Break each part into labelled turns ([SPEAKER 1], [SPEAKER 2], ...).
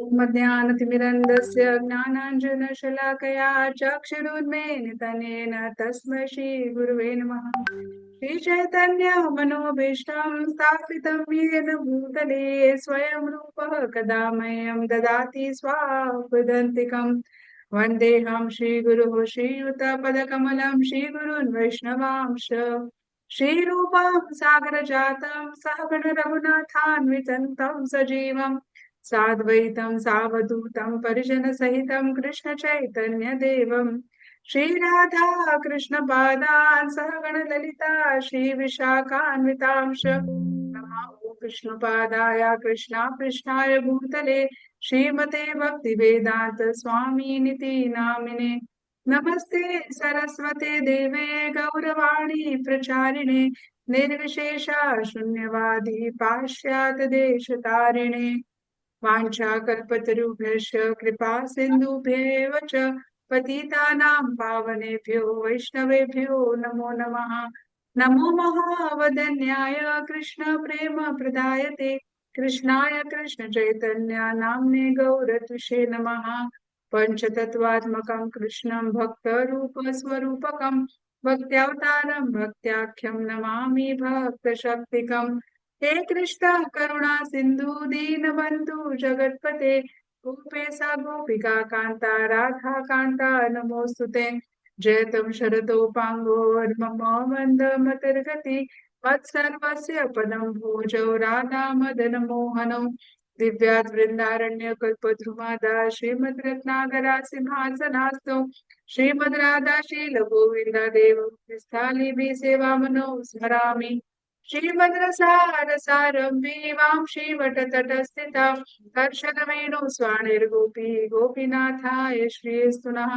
[SPEAKER 1] ॐ ज्ञानतिमिरन्दस्य ज्ञानाञ्जनशलाकया चक्षुरुन्मीलितनेन तस्मै श्रीगुरुवे नमः। श्रीचैतन्यमनोभीष्टं स्थापितं येन भूतले स्वयं रूपः कदा मह्यं ददाति स्वापदन्तिकम्। वन्देऽहं श्रीगुरुः श्रीयुतपदकमलं श्रीगुरून् वैष्णवांश श्रीरूपं सागरजातं सहगण रघुनाथान्वितं सजीवम् साद्वैतं सावधूतं परिजनसहितं कृष्णचैतन्यदेवं श्रीराधा कृष्णपादान् सहगण ललिता श्रीविशाखान्वितांश नमो कृष्णपादाय कृष्णाय भूतले श्रीमते भक्तिवेदान्त स्वामिनिति नामिने नमस्ते सरस्वते देवे गौरवाणी प्रचारिणे निर्विशेषा शून्यवादी पाश्चात्य देशतारिणे वाञ्छाकल्पतरुभ्यश्च कृपा सिन्धुभ्येव च पतितानां पावनेभ्यो वैष्णवेभ्यो नमो नमः। नमो महावदन्याय कृष्ण प्रेम प्रदायते कृष्णाय कृष्ण चैतन्य नाम्ने गौरतुषे नमः। पंचतत्वात्मकं कृष्णं भक्तरूपस्वरूपकं भक्त्यावतारं भक्त्याख्यं नमामि भक्तशक्तिकम्। हे कृष्ण करुणा सिंधु दीनबंधु जगतपते गोपेशा गोपिका कांता राधा कांता नमोस्तुते जयतं शरदो पांगो मम मंद मतर्गति मत्सर्वस्य पदं भोजौ राधा मदन मोहनौ दिव्यात् वृंदारण्य कल्पद्रुमादा श्रीमद् रत्नागरा सिंहासनास्तौ श्रीमद् राधा शील गोविंदा देव स्थाली सेवा मनो स्मरामि श्रीमद्रसारसारम्भे वां श्रीवटतटस्थिता हर्षदवेणुस्वाणिर्गोपी गोपीनाथाय श्रीस्तुनः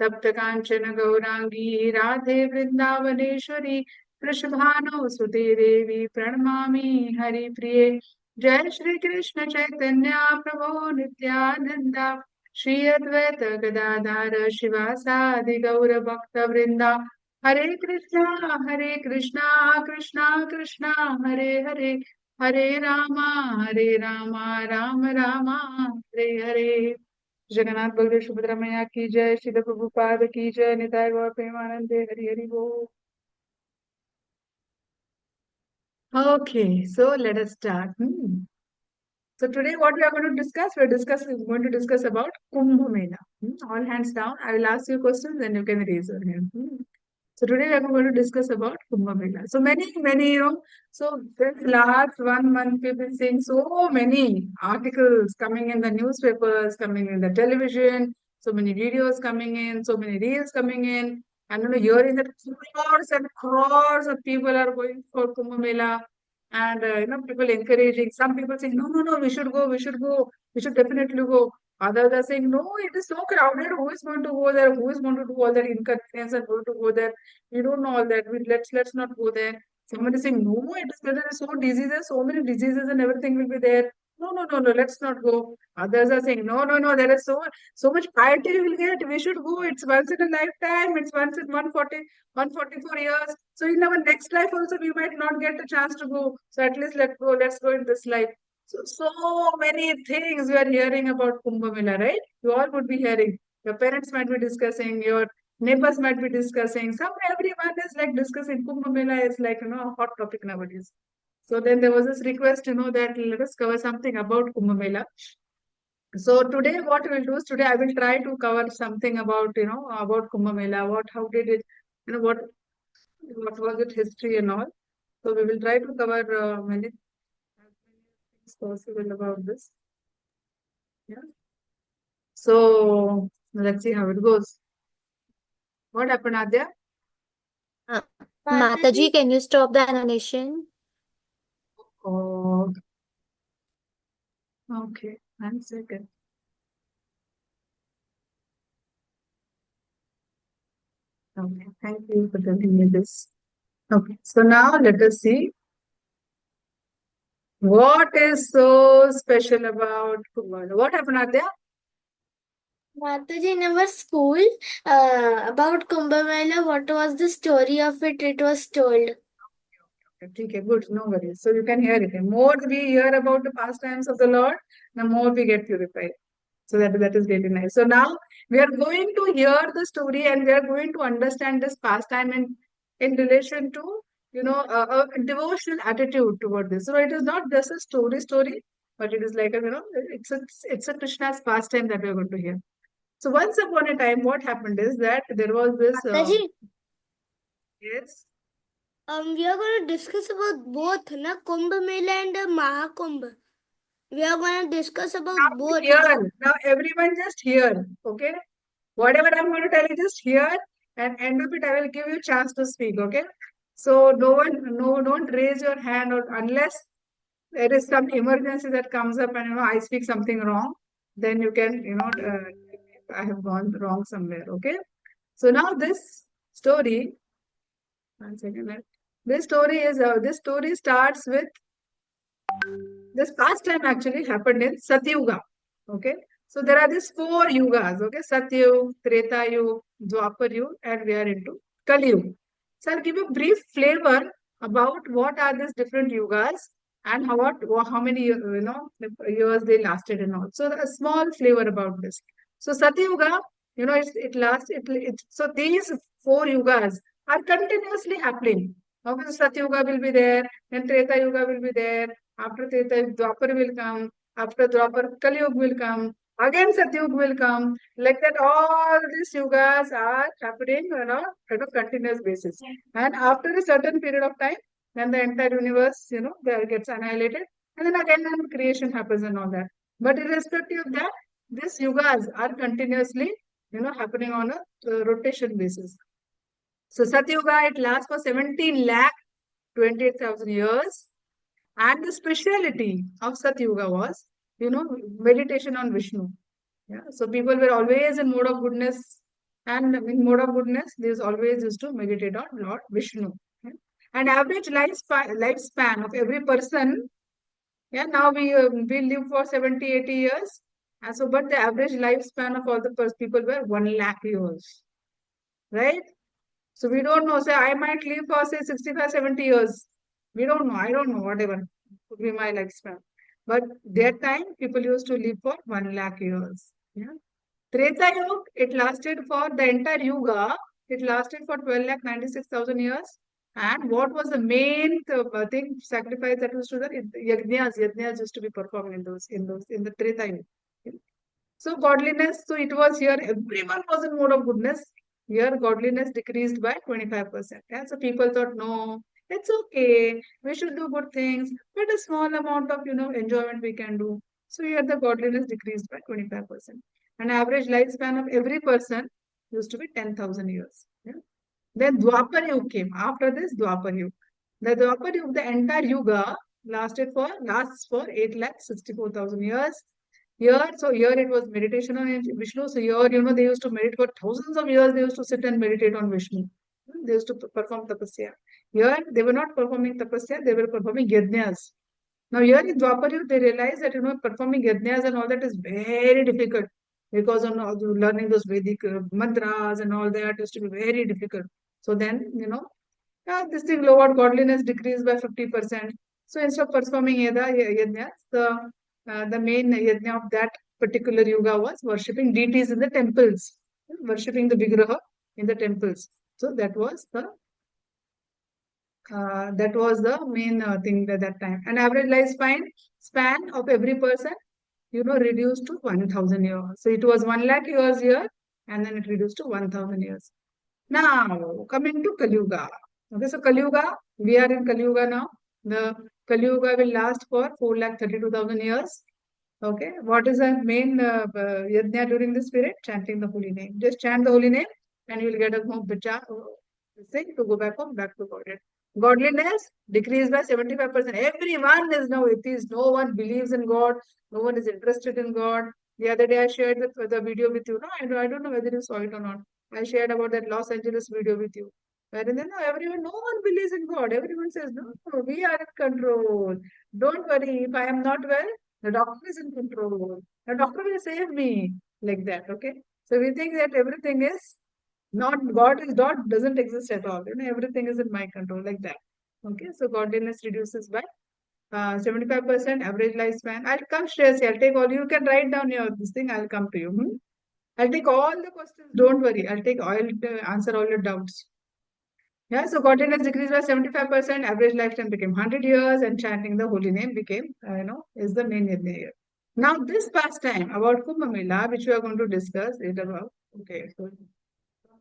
[SPEAKER 1] तप्त काञ्चन गौराङ्गी राधे वृन्दावनेश्वरी वृषभानुसुते देवी प्रणमामि हरिप्रिये जय श्री कृष्ण चैतन्य प्रभो नित्यानन्दा श्री अद्वैत गदाधर शिवासादि गौर भक्त वृंदा हरे कृष्णा कृष्णा कृष्णा हरे हरे हरे रामा राम रामा हरे हरे। जगन्नाथ बलदेव सुभद्रा मैया की जय। श्रील प्रभुपाद की जय। निताय गौर प्रेमानंदे हरि हरि बोल। Okay, so let us start. So today what we are going to discuss, going to discuss about Kumbha Mela. All hands down. I will ask you questions and you can raise your hand. So today we are going to discuss about Kumbha Mela. So many, so this last 1 month we've been seeing so many articles coming in the newspapers, coming in the television, so many videos coming in, so many reels coming in. And hearing that crores and crores of people are going for Kumbha Mela. And people encouraging. Some people saying, no, we should go, we should definitely go. Others are saying, no, it is so crowded. Who is going to go there? Who is going to do all that inconvenience and going to go there? We don't know all that. Let's not go there. Someone is saying, no, it is there are so diseases, so many diseases, and everything will be there. No, let's not go. Others are saying, no, there is so much piety we will get. We should go. It's once in a lifetime. It's once in 144 years. So in our next life also we might not get a chance to go. So at least let's go in this life. So many things we are hearing about Kumbh Mela, right? You all would be hearing. Your parents might be discussing, your neighbors might be discussing. Everyone is like discussing. Kumbh Mela is like a hot topic nowadays. So then there was this request, that let us cover something about Kumbh Mela. So today what we'll do is today I will try to cover something about about Kumbh Mela, how did it, what was its history and all. So we will try to cover many things possible about this. Yeah. So let's see how it goes. What happened, Adya?
[SPEAKER 2] Mataji, can you stop the animation?
[SPEAKER 1] Oh, okay. 1 second. Okay, thank you for telling me this. Okay, so now let us see what is so special about Kumbh. What happened, Adya?
[SPEAKER 2] Mataji, in our school, about Kumbh Mela, what was the story of it? It was told.
[SPEAKER 1] Okay, good, no worries. So you can hear it. The more we hear about the pastimes of the Lord, the more we get purified. So that is really nice. So now we are going to hear the story and we are going to understand this pastime in relation to a devotional attitude toward this. So it is not just a story, but it is like it's a Krishna's pastime that we are going to hear. So once upon a time, what happened is that there was this
[SPEAKER 2] Mataji,
[SPEAKER 1] yes.
[SPEAKER 2] we are going to discuss about both, na Kumbh Mela and Mahakumbh. We are going to discuss about
[SPEAKER 1] Now
[SPEAKER 2] both, na.
[SPEAKER 1] here, now everyone just hear, okay? Whatever I'm going to tell you, just hear, and end of it, I will give you a chance to speak, okay? So don't raise your hand, or unless there is some emergency that comes up and I speak something wrong, then you can I have gone wrong somewhere, okay? So now this story, one second, this story starts with this past time actually happened in Satyuga. Okay. So there are these four yugas. Okay. Satyug, Treta Yug, Dwapar Yug, and we are into Kali Yug. So I'll give you a brief flavor about what are these different yugas and how many years they lasted and all. So a small flavor about this. So Satyuga, it lasts so these four yugas are continuously happening. Okay, so Satyuga will be there, then Treta Yuga will be there, after Treta, Dwapar will come. After Dwapar, Kali Yuga will come. Again, Satyug will come. Like that, all these yugas are happening, at a continuous basis. And after a certain period of time, then the entire universe, there gets annihilated. And then again, then creation happens and all that. But irrespective of that, these yugas are continuously, happening on a rotation basis. So Satyuga, it lasts for 17 lakh 28,000 years. And the speciality of Satyuga was, meditation on Vishnu. Yeah. So people were always in mode of goodness. And in mode of goodness, they always used to meditate on Lord Vishnu. Yeah. And average lifespan of every person, yeah, now we live for 70, 80 years. And so, but the average lifespan of all the people were 1 lakh years, right? So we don't know. Say, I might live for, say, 65, 70 years. We don't know. I don't know, whatever could be my lifespan. But that time, people used to live for 1 lakh years. Yeah. Treta Yuga, it lasted for the entire Yuga. It lasted for 12 lakh 96,000 years. And what was the main thing, sacrifice that was to the Yajnas used to be performed in the Treta Yuga. So godliness, so it was here, everyone was in mode of goodness. Here godliness decreased by 25%. Yeah? So people thought, no, it's okay, we should do good things, but a small amount of enjoyment we can do. So here the godliness decreased by 25%. And average lifespan of every person used to be 10,000 years. Yeah? Then Dwapar Yuga came. After this, Dwapar Yuga. The Dwapar Yuga, the entire Yuga lasts for 8 lakh 64,000 years. Here it was meditation on Vishnu. So here, they used to meditate for thousands of years. They used to sit and meditate on Vishnu. They used to perform tapasya. Here, they were not performing tapasya. They were performing yajnas. Now here in Dwapar Yuga, they realized that performing yajnas and all that is very difficult because of learning those Vedic mantras and all that used to be very difficult. So then this thing lowered godliness decreased by 50%. So instead of performing yajnas, the main yajna of that particular yuga was worshipping deities in the temples, worshipping the vigraha in the temples. So that was the main thing at that time. And average span of every person, reduced to 1,000 years. So it was 1 lakh years here, and then it reduced to 1,000 years. Now, coming to Kali Yuga. Okay, so Kali Yuga, we are in Kali Yuga now. The Kali Yuga will last for 4 lakh 32,000 years. Okay, what is the main yajna during this period? Chanting the holy name. Just chant the holy name and you will get a more thing to go back home, back to God. Godliness decreased by 75%. Everyone is now atheist. No one believes in God. No one is interested in God. The other day I shared the video with you. No, I don't know whether you saw it or not. I shared about that Los Angeles video with you. Wherein then, no one believes in God. Everyone says, no, we are in control. Don't worry. If I am not well, the doctor is in control. The doctor will save me. Like that. Okay. So we think that everything is not God doesn't exist at all. Everything is in my control, like that. Okay, so godliness reduces by 75% average lifespan. I'll come, Shreyas. I'll take all. You can write down your this thing. I'll come to you. Hmm? I'll take all the questions. Don't worry. I'll answer all your doubts. Yeah, so godliness decreased by 75%, average lifetime became 100 years, and chanting the holy name became, is the main yajna here. Now, this pastime about Kumbh Mela, which we are going to discuss, it about, okay, so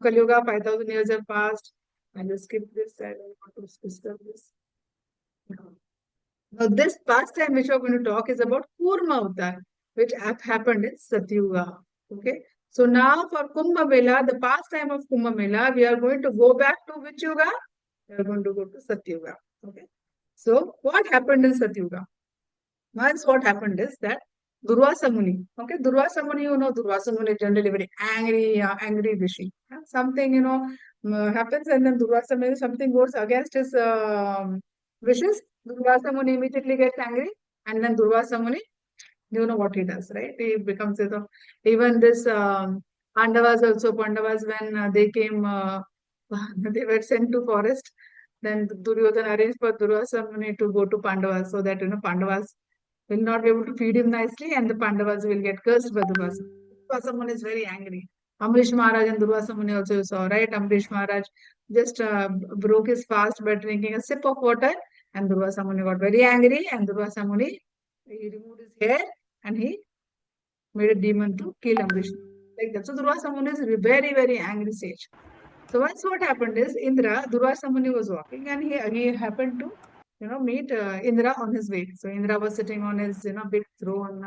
[SPEAKER 1] Kali Yuga, 5,000 years have passed. I'll just skip this, I don't want to discuss this. Now, this pastime which we are going to talk is about Kurma Avatar, which happened in Satyuga. Okay, so now for Kumbh Mela, the pastime of Kumbh Mela, we are going to go back to which Yuga? We are going to go to Satyuga. Okay, so what happened in Satyuga? Once what happened is that Durvasa Muni, okay, Durvasa Muni, Durvasa Muni is generally very angry, angry rishi. Something, happens and then Durvasa Muni, something goes against his wishes. Durvasa Muni immediately gets angry and then Durvasa Muni, you know what he does, right? He becomes, even this Pandavas when they came, they were sent to forest. Then Duryodhana arranged for Durvasa Muni to go to Pandavas so that, Pandavas will not be able to feed him nicely and the Pandavas will get cursed by Durvasa. Durvasa Muni is very angry. Amrish Maharaj and Durvasa Muni also you saw, right? Amrish Maharaj just broke his fast by drinking a sip of water and Durvasa Muni got very angry and Durvasa Muni, he removed his hair and he made a demon to kill Amrish. Like that. So Durvasa Muni is a very, very angry sage. So once what happened is Indra, Durvasa Muni was walking and he happened to, meet Indra on his way. So Indra was sitting on his, big throne,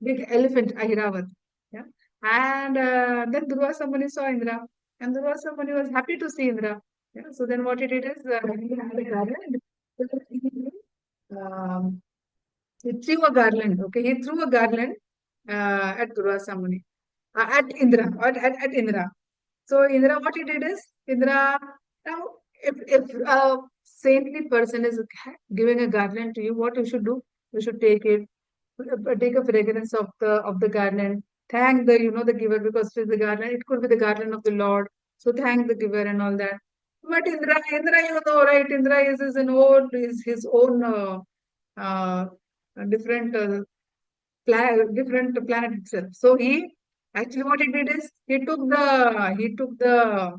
[SPEAKER 1] big elephant, Ahiravat. Yeah. And then Durvasa Muni saw Indra and Durvasa Muni was happy to see Indra. Yeah. So then what he did is, he had a garland. Um, he threw a garland. Okay. He threw a garland at Durvasa Muni, at Indra, at Indra. So Indra, what he did is Indra. Now, if a saintly person is giving a garland to you, what you should do? You should take it, take a fragrance of the garland. Thank the the giver because it is the garland. It could be the garland of the Lord. So thank the giver and all that. But Indra, right? Indra is his own uh, different different planet itself. So he actually what he did is he took the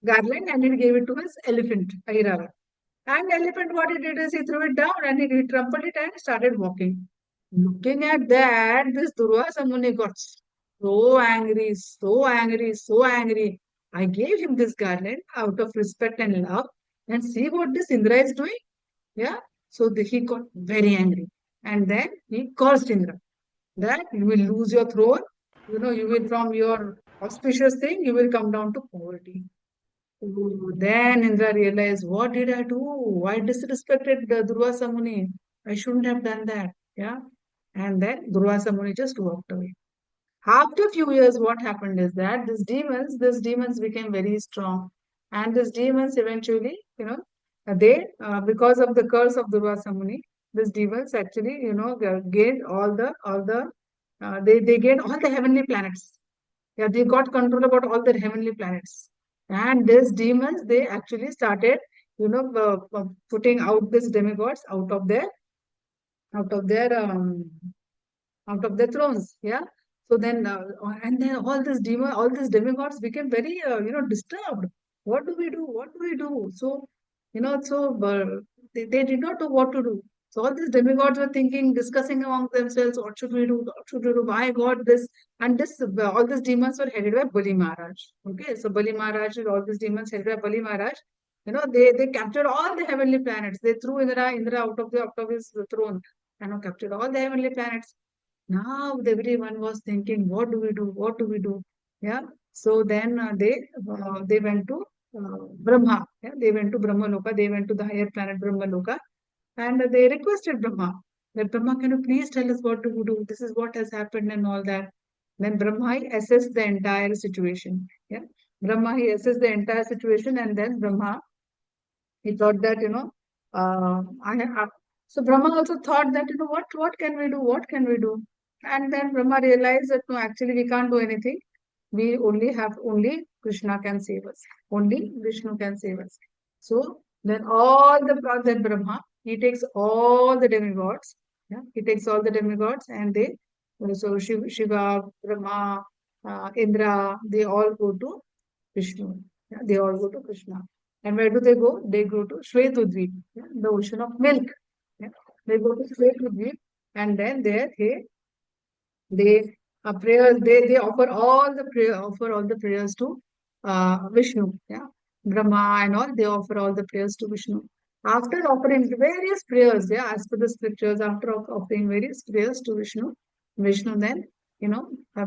[SPEAKER 1] garland and he gave it to his elephant, Airavat. And elephant what he did is he threw it down and he trampled it and started walking. Looking at that, this Durvasa Muni got so angry, so angry, so angry. I gave him this garland out of respect and love. And see what this Indra is doing? Yeah. So he got very angry. And then he cursed Indra that you will lose your throne. You will from your auspicious thing, you will come down to poverty. Oh, then Indra realized, what did I do? I disrespected the Durvasa Muni. I shouldn't have done that. Yeah. And then Durvasa Muni just walked away. After a few years, what happened is that these demons became very strong. And these demons eventually, because of the curse of Durvasa Muni, these demons actually, gained they gained all the heavenly planets. Yeah, they got control about all the heavenly planets. And these demons, they actually started, putting out these demigods out of their out of their thrones. Yeah. So then, and then all these demigods became very, disturbed. What do we do? What do we do? So, they did not know what to do. So all these demigods were thinking, discussing among themselves, what should we do? What should we do? Why God this? And all these demons were headed by Bali Maharaj. Okay, so Bali Maharaj, all these demons headed by Bali Maharaj, they captured all the heavenly planets. They threw Indra out of his throne and captured all the heavenly planets. Now everyone was thinking, what do we do? What do we do? Yeah. So then they went to Brahma. Yeah? They went to Brahma Loka. They went to the higher planet Brahma Loka, and they requested Brahma that Brahma, can you please tell us what to do? This is what has happened and all that. Then Brahma he assessed the entire situation. Yeah. Brahma he assessed the entire situation, and then Brahma he thought that, so Brahma also thought that, what can we do? What can we do? And then Brahma realized that no, actually we can't do anything. Only Krishna can save us. Only Vishnu can save us. So Then all the then Brahma, he takes all the demigods. Yeah, he takes all the demigods, and they so Shiva, Brahma, Indra, they all go to Vishnu. Yeah, they all go to Krishna. And where do they go? They go to Shvetudvip, yeah, the ocean of milk. Yeah. They go to Shvetudvip, and then there they prayers they offer all the prayers to Vishnu, yeah, Brahma and all. They offer all the prayers to Vishnu. After offering various prayers, yeah, as per the scriptures, after offering various prayers to Vishnu, Vishnu then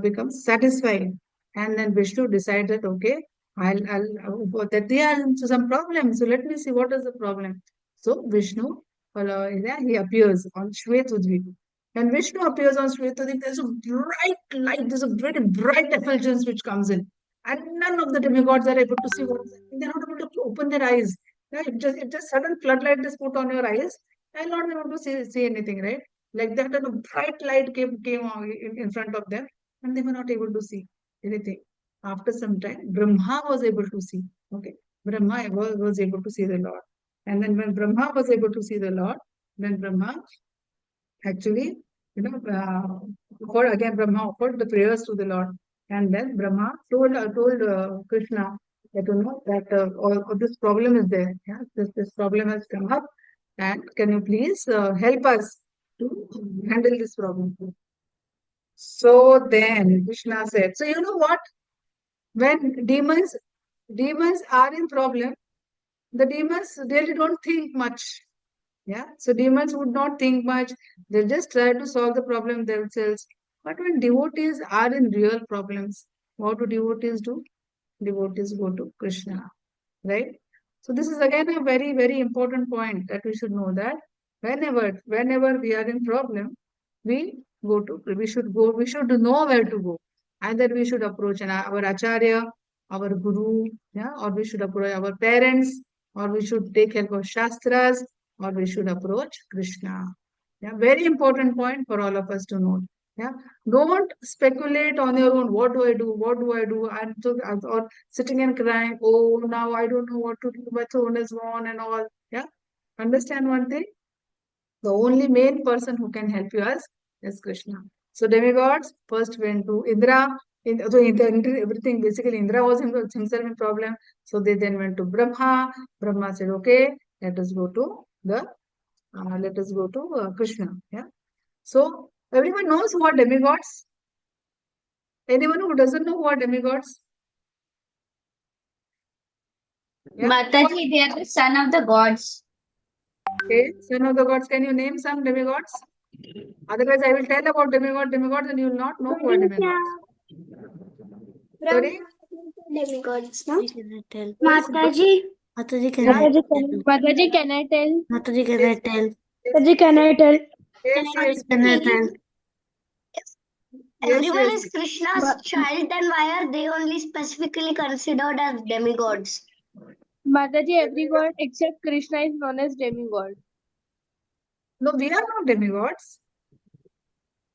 [SPEAKER 1] becomes satisfied, and then Vishnu decides that okay, that they are into some problem, so let me see what is the problem. So Vishnu, yeah, he appears on Shvetudvip. When Vishnu appears on Shvetadip, there's a bright light, there's a very bright effulgence which comes in. And none of the demigods are able to see what is happening. They're not able to open their eyes. Yeah, it just sudden floodlight is put on your eyes and not able to see anything, right? Like that, and a bright light came in front of them, and they were not able to see anything. After some time, Brahma was able to see. Okay, Brahma was able to see the Lord. And then when Brahma was able to see the Lord, then Brahma actually, for again Brahma offered the prayers to the Lord, and then Brahma told Krishna that all this problem is there. Yeah, this problem has come up, and can you please help us to handle this problem? So then Krishna said, so you know what? When demons are in problem, the demons really don't think much. Yeah, so demons would not think much. They just try to solve the problem themselves. But when devotees are in real problems, what do devotees do? Devotees go to Krishna, right? So this is again a very, very important point that we should know that whenever we are in problem, we should know where to go. Either we should approach our acharya, our guru, yeah, or we should approach our parents, or we should take help of shastras, or we should approach Krishna. Yeah, very important point for all of us to know. Yeah, don't speculate on your own. What do I do? What do I do? And so, or sitting and crying. Oh, now I don't know what to do. My throne is gone and all. Yeah, understand one thing. The only main person who can help you is Krishna. So demigods first went to Indra. Everything basically Indra was himself in problem. So they then went to Brahma. Brahma said, "Okay, let us go to Krishna." Yeah. So everyone knows who are demigods. Anyone who doesn't know who are demigods? Yeah.
[SPEAKER 3] Mataji, they are the son of the gods.
[SPEAKER 1] Okay. Son of the gods. Can you name some demigods? Otherwise, I will tell about demigods, and you will not know who are demigods. Sorry.
[SPEAKER 2] Demigods, no?
[SPEAKER 1] Yes,
[SPEAKER 2] Mataji.
[SPEAKER 3] Mataji, can
[SPEAKER 1] yeah.
[SPEAKER 3] I tell?
[SPEAKER 4] Mataji, can I tell?
[SPEAKER 3] Mataji, can I
[SPEAKER 1] Yes,
[SPEAKER 3] tell?
[SPEAKER 4] Mataji, can I tell?
[SPEAKER 1] yes, yes,
[SPEAKER 3] Can I tell?
[SPEAKER 1] yes,
[SPEAKER 2] Everyone
[SPEAKER 1] yes.
[SPEAKER 2] is Krishna's child, then why are they only specifically considered as demigods?
[SPEAKER 4] Mataji, every god except Krishna is known as demigod.
[SPEAKER 1] No, we are not demigods.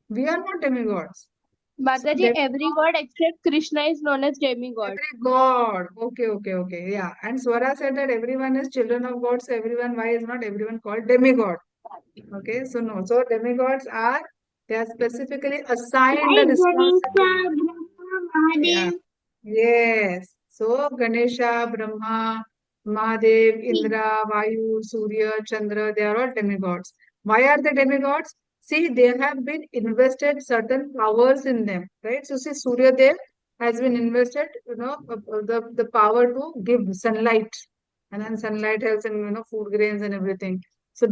[SPEAKER 1] We are not demigods. So
[SPEAKER 4] Mataji, every god except Krishna is known as demigod.
[SPEAKER 1] every god. Okay, okay, okay. Yeah. And Swara said that everyone is children of God. So everyone, why is not everyone called demigod? Okay, so no. So demigods are, they are specifically assigned the
[SPEAKER 2] Like
[SPEAKER 1] responsibility.
[SPEAKER 2] Ganesha, Brahma,
[SPEAKER 1] Yeah.
[SPEAKER 2] Mahadev.
[SPEAKER 1] Yes. So Ganesha, Brahma, Mahadev, Indra, Vayu, Surya, Chandra, they are all demigods. Why are they demigods? See, they have been invested certain powers in them, right? So see, Surya Dev has been invested, the power to give sunlight, and then sunlight helps in, food grains and everything. So,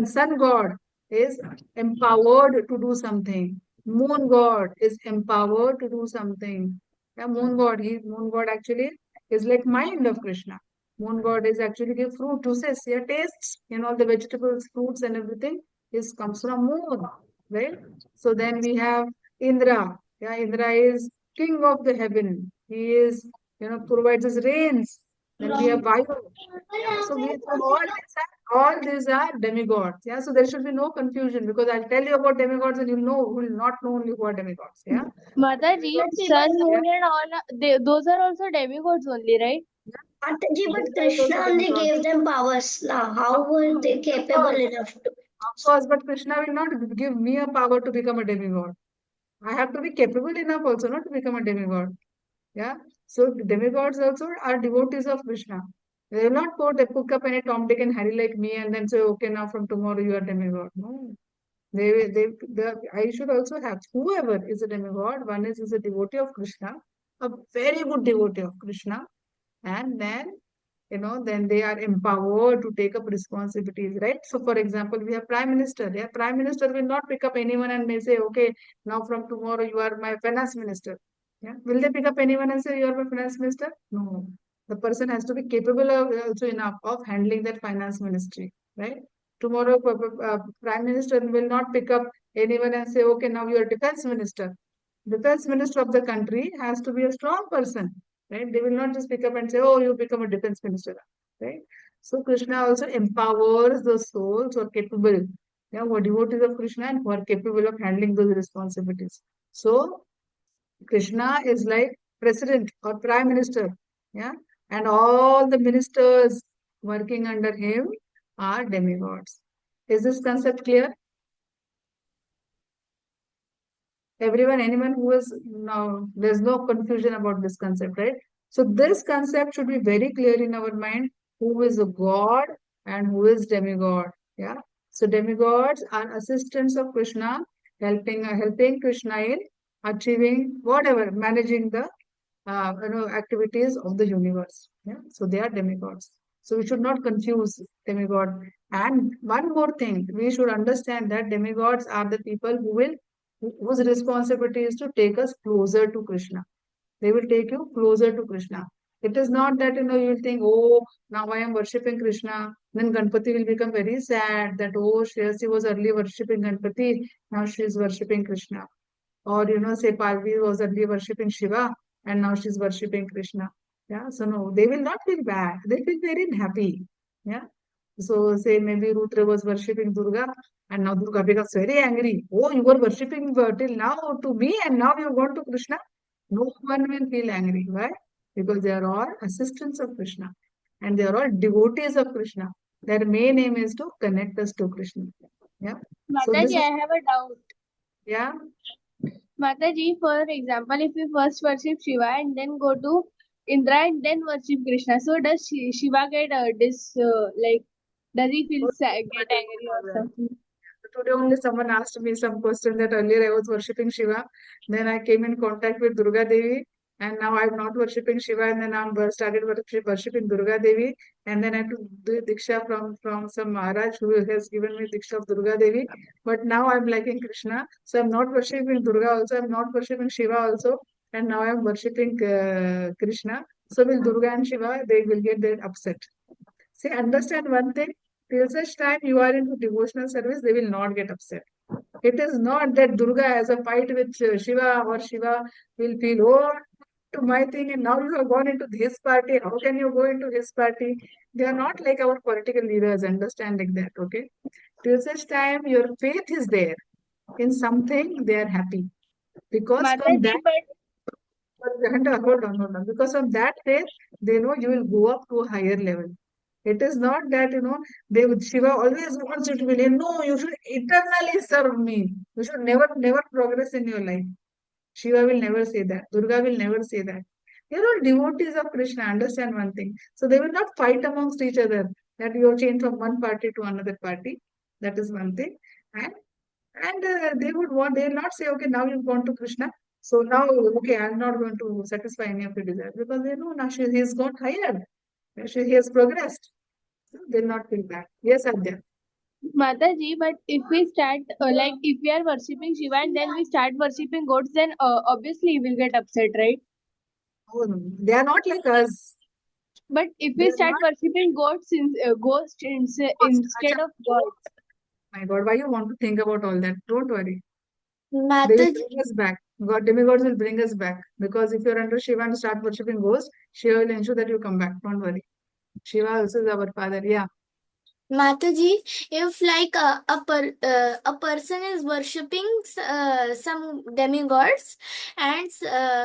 [SPEAKER 1] sun god is empowered to do something. Moon god is empowered to do something. Yeah, moon god actually is like mind of Krishna. Moon god is actually give fruit juices, yeah, tastes, all the vegetables, fruits and everything is comes from moon, right? So then we have Indra. Yeah, Indra is king of the heaven. He is, provides us rains. Then we have Vayu. Yeah, so all these are demigods. Yeah, so there should be no confusion because I'll tell you about demigods and will not know only who are demigods. Yeah.
[SPEAKER 4] Mataji,
[SPEAKER 1] Demigods,
[SPEAKER 4] sun,
[SPEAKER 1] yeah.
[SPEAKER 4] moon and all, those are also demigods only, right?
[SPEAKER 3] Mataji, but
[SPEAKER 1] Durga is
[SPEAKER 3] Krishna
[SPEAKER 1] also
[SPEAKER 3] only
[SPEAKER 1] demigod.
[SPEAKER 3] gave them powers. Now, how were they
[SPEAKER 1] Of
[SPEAKER 3] capable
[SPEAKER 1] course,
[SPEAKER 3] enough to?
[SPEAKER 1] of course, but Krishna will not give me a power to become a demigod. I have to be capable enough also not to become a demigod. Yeah. So demigods also are devotees of Krishna. They will not pick up any Tom, Dick, and Harry like me and then say, okay, now from tomorrow you are demigod. No. I should also have whoever is a demigod. One is a devotee of Krishna, a very good devotee of Krishna, and then they are empowered to take up responsibilities, right? So, for example, we have prime minister. Yeah, prime minister will not pick up anyone and may say, okay, now from tomorrow you are my finance minister. Yeah, will they pick up anyone and say you are my finance minister? No, the person has to be capable of also enough of handling that finance ministry, right? Tomorrow, prime minister will not pick up anyone and say, okay, now you are defense minister. Defense minister of the country has to be a strong person, right? They will not just pick up and say, oh, you become a defense minister, right? So Krishna also empowers the souls who are capable, who are devotees of Krishna and who are capable of handling those responsibilities. So Krishna is like president or prime minister, yeah, and all the ministers working under him are demigods. Is this concept clear? Everyone, anyone who is now, there's no confusion about this concept, right? So this concept should be very clear in our mind, who is a god and who is demigod. Yeah. So demigods are assistants of Krishna, helping Krishna in achieving whatever, managing the activities of the universe. Yeah. So they are demigods. So we should not confuse demigod. And one more thing, we should understand that demigods are the people whose responsibility is to take us closer to Krishna. They will take you closer to Krishna. It is not that you'll think, oh, now I am worshipping Krishna. Then Ganpati will become very sad that, oh, she was early worshipping Ganpati, now she is worshipping Krishna. Or, say Parvati was earlier worshipping Shiva and now she's worshipping Krishna. Yeah, so no, they will not feel bad. They feel very happy. Yeah. So, say maybe Rudra was worshipping Durga and now Durga becomes very angry. Oh, you were worshipping till now to me and now you've gone to Krishna. No one will feel angry. Why? Because they are all assistants of Krishna and they are all devotees of Krishna. Their main aim is to connect us to Krishna. Yeah. So, this
[SPEAKER 4] Mataji,
[SPEAKER 1] is,
[SPEAKER 4] I have a doubt.
[SPEAKER 1] yeah.
[SPEAKER 4] Mataji, for example, if we first worship Shiva and then go to Indra and then worship Krishna, so does Shiva get like, does he feel sad, get angry or something?
[SPEAKER 1] Today only someone asked me some question that earlier I was worshipping Shiva. Then I came in contact with Durga Devi, and now I'm not worshipping Shiva, and then I'm started worshipping Durga Devi, and then I took the Diksha from some Maharaj who has given me Diksha of Durga Devi. But now I'm liking Krishna, so I'm not worshipping Durga also, I'm not worshipping Shiva also, and now I'm worshipping Krishna. So will Durga and Shiva, they will get their upset. See, understand one thing. Till such time you are into devotional service, they will not get upset. It is not that Durga has a fight with Shiva or Shiva will feel, oh, to my thing, and now you have gone into his party. How can you go into his party? They are not like our political leaders, understanding that, okay? Till such time your faith is there in something, they are happy. Because from that,
[SPEAKER 4] Mataji, but
[SPEAKER 1] hold on. Because of that faith, they know you will go up to a higher level. It is not that, they would, Shiva always wants you to believe, no, you should eternally serve me. You should never progress in your life. Shiva will never say that. Durga will never say that. They are all devotees of Krishna. Understand one thing. So they will not fight amongst each other that you are changed from one party to another party. That is one thing. And they will not say, okay, now you've gone to Krishna. So now, okay, I'm not going to satisfy any of your desires because they know now he has gone higher. He has progressed. They'll not feel bad. Yes, Adya.
[SPEAKER 4] Mataji, but if we start like if we are worshipping Shiva and then we start worshipping gods, then obviously we will get upset, right?
[SPEAKER 1] Oh, no, they are not like us.
[SPEAKER 4] But if
[SPEAKER 1] They
[SPEAKER 4] we
[SPEAKER 1] are
[SPEAKER 4] start
[SPEAKER 1] not.
[SPEAKER 4] worshipping ghosts instead
[SPEAKER 1] Acha,
[SPEAKER 4] of gods,
[SPEAKER 1] my God, why you want to think about all that? Don't worry. They will
[SPEAKER 2] Mataji,
[SPEAKER 1] bring us back. God, demigods will bring us back. Because if you're under Shiva and start worshipping ghosts, Shiva will ensure that you come back. Don't worry. Shiva also is our father. Yeah.
[SPEAKER 2] Mataji, if like a person is worshipping some demigods, and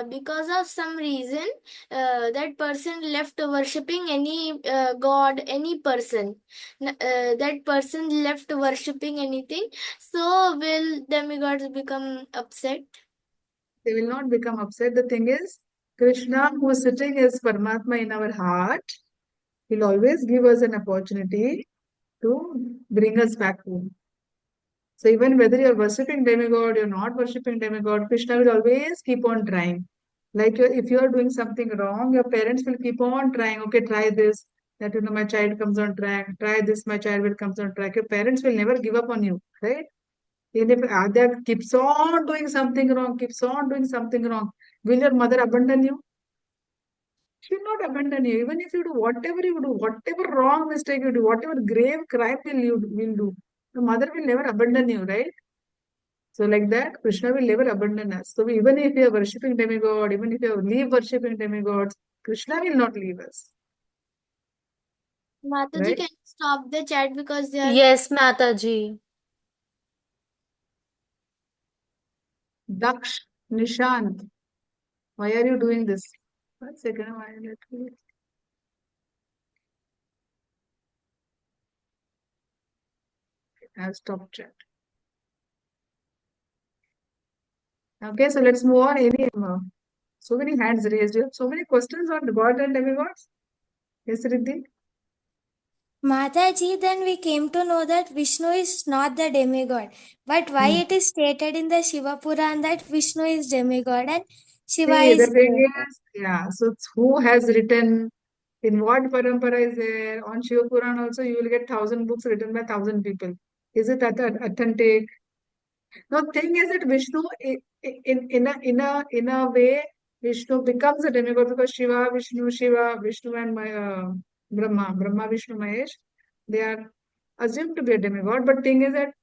[SPEAKER 2] because of some reason that person left worshipping any god, any person, that person left worshipping anything, so will demigods become upset?
[SPEAKER 1] They will not become upset. The thing is, Krishna, who is sitting as Paramatma in our heart, will always give us an opportunity to bring us back home. So even whether you're worshipping demigod, you're not worshipping demigod, Krishna will always keep on trying. Like if you are doing something wrong, your parents will keep on trying. Okay, try this. That my child comes on track. Try this, my child will comes on track. Your parents will never give up on you, right? Even if Adya keeps on doing something wrong, keeps on doing something wrong, will your mother abandon you? She will not abandon you. Even if you do whatever you do, whatever wrong mistake you do, whatever grave crime will do, the mother will never abandon you, right? So like that, Krishna will never abandon us. So even if you are worshipping demigod, even if you leave worshipping demigods, Krishna will not leave us,
[SPEAKER 2] Mataji,
[SPEAKER 1] right?
[SPEAKER 2] can you stop the chat because they are.
[SPEAKER 5] Yes, Mataji.
[SPEAKER 1] Daksh, Nishant, why are you doing this? 1 second, I have stopped chat. Okay, so let's move on. So many hands raised. You have so many questions on the god and demigods. Yes, Riddhi?
[SPEAKER 6] Mataji, then we came to know that Vishnu is not the demigod. But why
[SPEAKER 1] Hmm.
[SPEAKER 6] it is stated in the Shiva Puran that Vishnu is demigod and Shiva
[SPEAKER 1] See, the
[SPEAKER 6] is
[SPEAKER 1] thing is, yeah, so it's who has written, in what parampara is there? On Shiva Puran also, you will get 1,000 books written by 1,000 people. Is it authentic? Now, thing is that Vishnu, in a way, Vishnu becomes a demigod because Shiva, Vishnu, and Brahma, Vishnu, Mahesh, they are assumed to be a demigod. But thing is that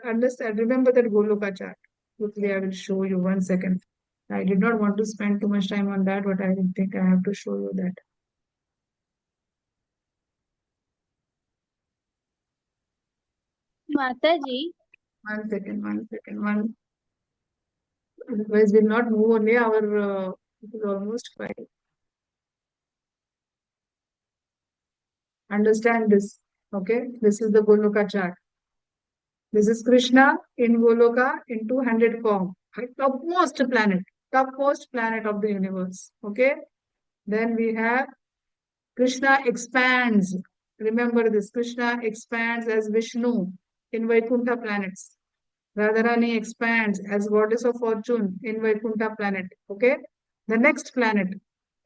[SPEAKER 1] understand, remember that Goloka chart. Quickly, I will show you 1 second. I did not want to spend too much time on that, but I think I have to show you that.
[SPEAKER 4] Mataji,
[SPEAKER 1] 1 second. Otherwise, we'll not move only. It is almost 5. Understand this. Okay, this is the Goloka chart. This is Krishna in Goloka in 200 form. Topmost planet of the universe. Okay, then we have Krishna expands. Remember this, Krishna expands as Vishnu in Vaikuntha planets. Radharani expands as goddess of fortune in Vaikuntha planet. Okay, the next planet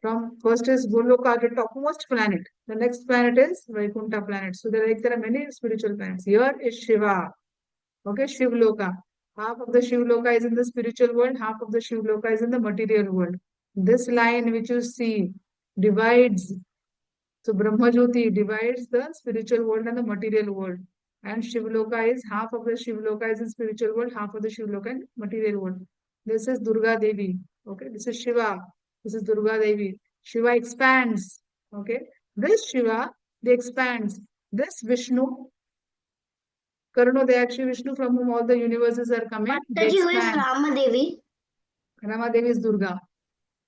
[SPEAKER 1] from first is Goloka, the topmost planet. The next planet is Vaikuntha planet. So there are many spiritual planets. Here is Shiva. Okay, Shivloka. Half of the Shivloka is in the spiritual world, half of the Shivloka is in the material world. This line which you see divides. So Brahmajyoti divides the spiritual world and the material world. And Shivloka is half of the Shivloka is in spiritual world, half of the Shivloka in material world. This is Durga Devi. Okay, this is Shiva. This is Durga Devi. Shiva expands. Okay, this Shiva, they expands. This Vishnu, Karno Dayaksha Vishnu, from whom all the universes are coming, they
[SPEAKER 3] Mataji, who is
[SPEAKER 1] expand.
[SPEAKER 3] Rama Devi?
[SPEAKER 1] Rama Devi is Durga.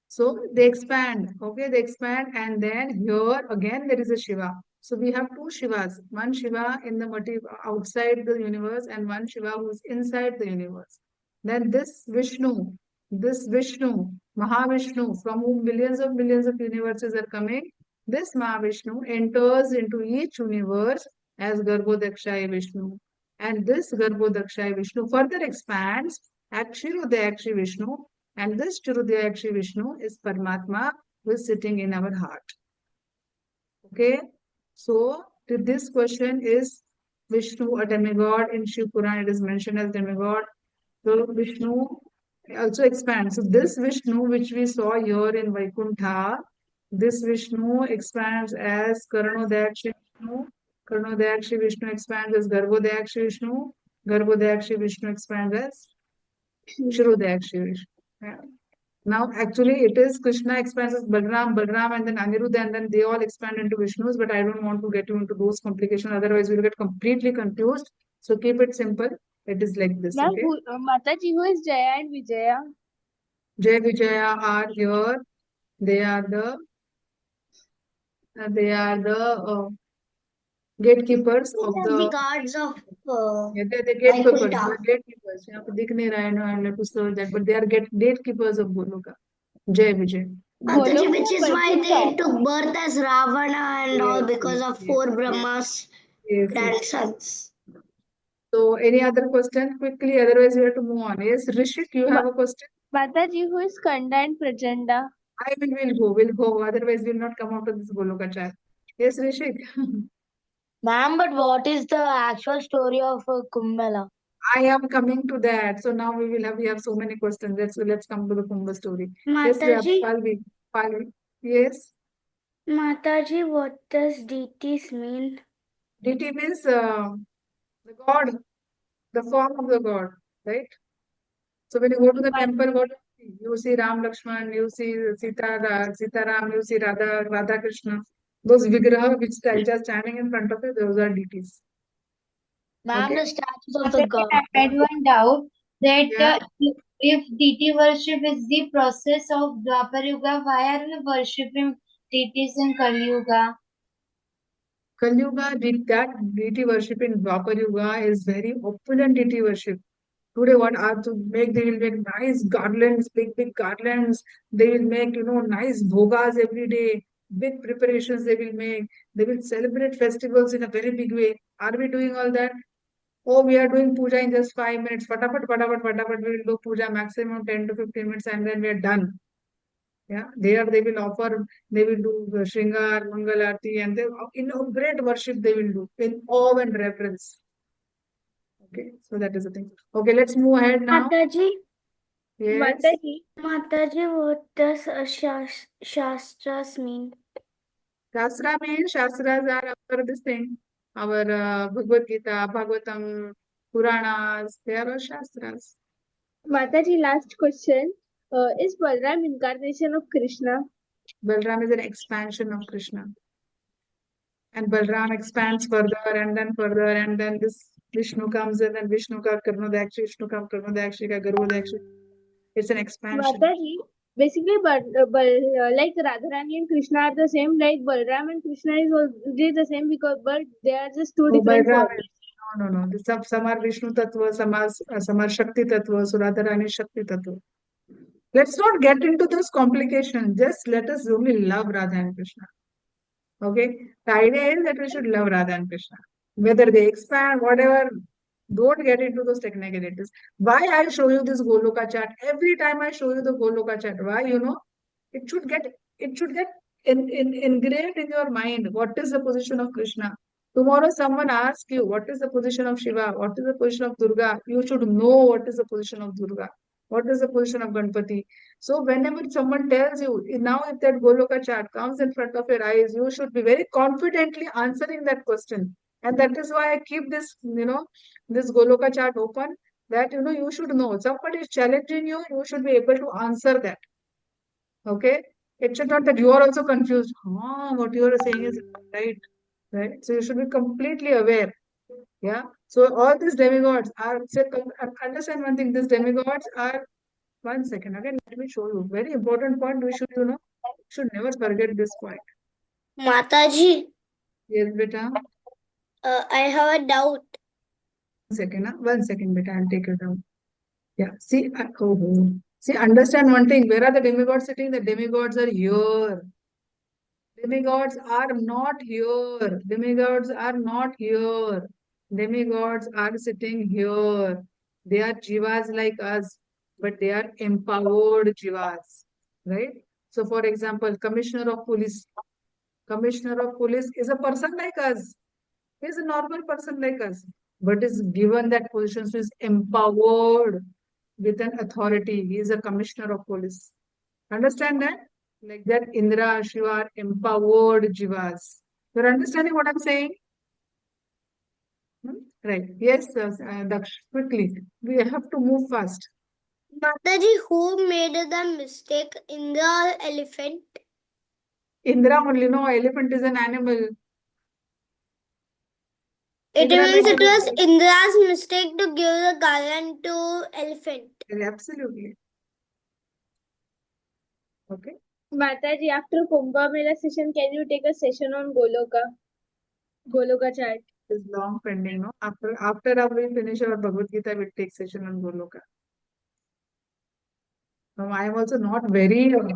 [SPEAKER 1] So they expand, okay, they expand, and then here again there is a Shiva. So we have two Shivas, one Shiva in the outside the universe, and one Shiva who's inside the universe. Then this Vishnu, Mahavishnu, from whom millions of universes are coming, this Mahavishnu enters into each universe as Garbhodakshaya Vishnu. And this Garbhodakshaya Vishnu further expands Akshirodayakshi Vishnu, and this Chirudayakshi Vishnu is Paramatma who is sitting in our heart. Okay, so this question is Vishnu a demigod? In Shiv Puran it is mentioned as demigod. So Vishnu also expands. So this Vishnu which we saw here in Vaikuntha, this Vishnu expands as Karanodayakshi Vishnu. Karanodayakshi Vishnu expands as Garbhodayakshi Vishnu. Garbhodayakshi Vishnu expands as Chirudayakshi Vishnu. Yeah. Now, actually, it is Krishna expands as Balram, Balram, and then Aniruddha, and then they all expand into Vishnu's. But I don't want to get you into those complications. Otherwise, we'll get completely confused. So keep it simple. It is like this,
[SPEAKER 4] Ma'am,
[SPEAKER 1] okay?
[SPEAKER 4] Mataji, who is Jaya and Vijaya?
[SPEAKER 1] Jay Vijaya are here. They are the gatekeepers
[SPEAKER 3] These
[SPEAKER 1] of
[SPEAKER 3] are the
[SPEAKER 1] the.
[SPEAKER 3] gods of
[SPEAKER 1] Yeah, they're the gatekeepers.
[SPEAKER 3] Vaikuntha.
[SPEAKER 1] They're gatekeepers. यहाँ पे दिख नहीं रहा है, no, I have to search that. But they are gatekeepers of Goloka. Jay Vijay.
[SPEAKER 3] Mataji,
[SPEAKER 4] Goloka
[SPEAKER 3] which
[SPEAKER 4] or
[SPEAKER 3] is why
[SPEAKER 4] Vaikuntha?
[SPEAKER 3] they took birth as Ravana and all
[SPEAKER 1] Yes,
[SPEAKER 3] because
[SPEAKER 1] yes,
[SPEAKER 3] of
[SPEAKER 1] yes,
[SPEAKER 3] four
[SPEAKER 1] yes,
[SPEAKER 3] Brahmas
[SPEAKER 1] yes, yes.
[SPEAKER 3] grandsons.
[SPEAKER 1] So, any other question quickly? Otherwise, we have to move on. Yes, Rishik, you have a question?
[SPEAKER 4] Mataji, who is Kanda and Prachanda?
[SPEAKER 1] We'll go. Otherwise, we'll not come out of this Goloka chat. Yes, Rishik.
[SPEAKER 5] Ma'am, but what is the actual story of Kumbh Mela?
[SPEAKER 1] I am coming to that. So now we have so many questions. Let's come to the Kumbha story. Yes,
[SPEAKER 2] Mataji,
[SPEAKER 1] Palvi. Yes.
[SPEAKER 2] Mataji, what does deities mean?
[SPEAKER 1] Deity means the god, the form of the god, right? So when you go to the temple, what do you see? You see Ram Lakshman, you see Sita Ram, you see Radha Krishna. Those vigraha which are just standing in front of you, those are deities.
[SPEAKER 5] Ma'am,
[SPEAKER 1] Okay?
[SPEAKER 5] the statues of the
[SPEAKER 7] Mataji,
[SPEAKER 5] god.
[SPEAKER 7] I had one doubt that
[SPEAKER 1] Yeah.
[SPEAKER 7] if deity worship is the process of Dwapar Yuga, why are we worshipping deities in Kali Yuga?
[SPEAKER 1] Kali Yuga, that deity worship in Dwapar Yuga is very opulent deity worship. Today, what are to make? They will make nice garlands, big garlands. They will make, nice bhogas every day. Big preparations they will make. They will celebrate festivals in a very big way. Are we doing all that? Oh, we are doing puja in just 5 minutes. Fatapat, fatapat, fatapat. We will do puja maximum 10 to 15 minutes and then we are done. Yeah, there they will offer, they will do Shringar, Mangal Aarti, and they in a great worship they will do in awe and reverence. Okay, so that is the thing. Okay, let's move ahead now.
[SPEAKER 2] Mataji,
[SPEAKER 1] Yes.
[SPEAKER 2] Mataji, what does Shastras mean?
[SPEAKER 1] Shastra means Shastras are our this thing, our Bhagavad Gita, Bhagavatam, Puranas, they are all Shastras.
[SPEAKER 4] Mataji, last question. Is Balram incarnation of Krishna?
[SPEAKER 1] Balram is an expansion of Krishna. And Balram expands further, and then this Vishnu comes in, and Vishnu ka Karnodakshi, Vishnu ka Karnodakshi ka Garvodakshi. It's an expansion.
[SPEAKER 4] Mataji, basically, like Radharani and Krishna are the same. Like Balram and Krishna is already the same because but they are just two
[SPEAKER 1] Oh,
[SPEAKER 4] different
[SPEAKER 1] Balram
[SPEAKER 4] forms.
[SPEAKER 1] is, no. Some are Vishnu Tattva, some are Shakti Tattva, so Radharani is Shakti Tattva. Let's not get into those complications. Just let us only love Radha and Krishna. Okay? The idea is that we should love Radha and Krishna. Whether they expand, whatever, don't get into those technicalities. Why I show you this Goloka chart? Every time I show you the Goloka chart, why? It should get engraved in your mind. What is the position of Krishna? Tomorrow someone asks you, what is the position of Shiva? What is the position of Durga? You should know what is the position of Durga. What is the position of Ganpati? So whenever someone tells you, now if that Goloka chart comes in front of your eyes, you should be very confidently answering that question. And that is why I keep this Goloka chart open, that, you should know. Somebody is challenging you, you should be able to answer that. Okay? It should not that you are also confused. What you are saying is right. Right? So you should be completely aware. Yeah. So all these demigods are, understand one thing, these demigods are, one second, again, let me show you. Very important point, we should never forget this point.
[SPEAKER 3] Mataji,
[SPEAKER 1] Yes, beta.
[SPEAKER 3] I have a doubt.
[SPEAKER 1] One second, beta, I'll take it down. Yeah. See, see, understand one thing. Where are the demigods sitting? The demigods are here. Demigods are not here. Demigods are not here. Demigods are sitting here. They are jivas like us, but they are empowered jivas, right? So, for example, Commissioner of Police. Commissioner of Police is a person like us. He is a normal person like us, but is given that position, so is empowered with an authority. He is a Commissioner of Police. Understand that? Like that, Indra, Shiva are empowered jivas. You're understanding what I'm saying? Right. Yes, Daksh, quickly. We have to move fast.
[SPEAKER 3] Mataji, who made the mistake in the elephant?
[SPEAKER 1] Indra only, no, elephant is an animal.
[SPEAKER 3] It
[SPEAKER 1] Indra
[SPEAKER 3] means
[SPEAKER 1] made
[SPEAKER 3] it
[SPEAKER 1] the
[SPEAKER 3] was
[SPEAKER 1] mistake.
[SPEAKER 3] Indra's mistake to give the garland to elephant.
[SPEAKER 1] Absolutely. Okay.
[SPEAKER 4] Mataji, after Kumbha Mela session, can you take a session on Goloka chart?
[SPEAKER 1] It's long pending, no? After we finish our Bhagavad Gita, we'll take session on Goloka. Now, I am also not very too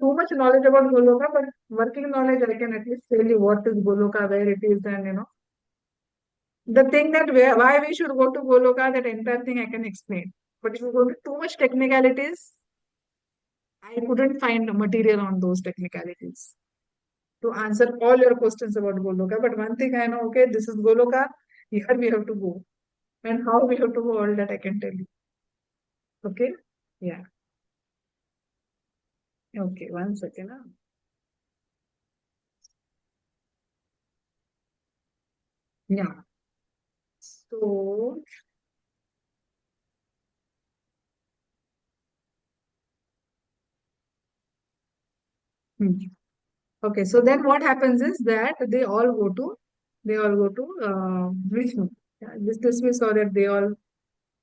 [SPEAKER 1] much knowledge about Goloka, but working knowledge, I can at least tell you what is Goloka, where it is, and the thing that why we should go to Goloka, that entire thing I can explain. But if you go to too much technicalities, I couldn't find material on those technicalities to answer all your questions about Goloka. But one thing I know, okay, this is Goloka, here we have to go. And how we have to go, all that I can tell you. Okay? Yeah. Okay, one second. Yeah. So, okay, so then what happens is that they all go to Vishnu. Yeah, this we saw that they all,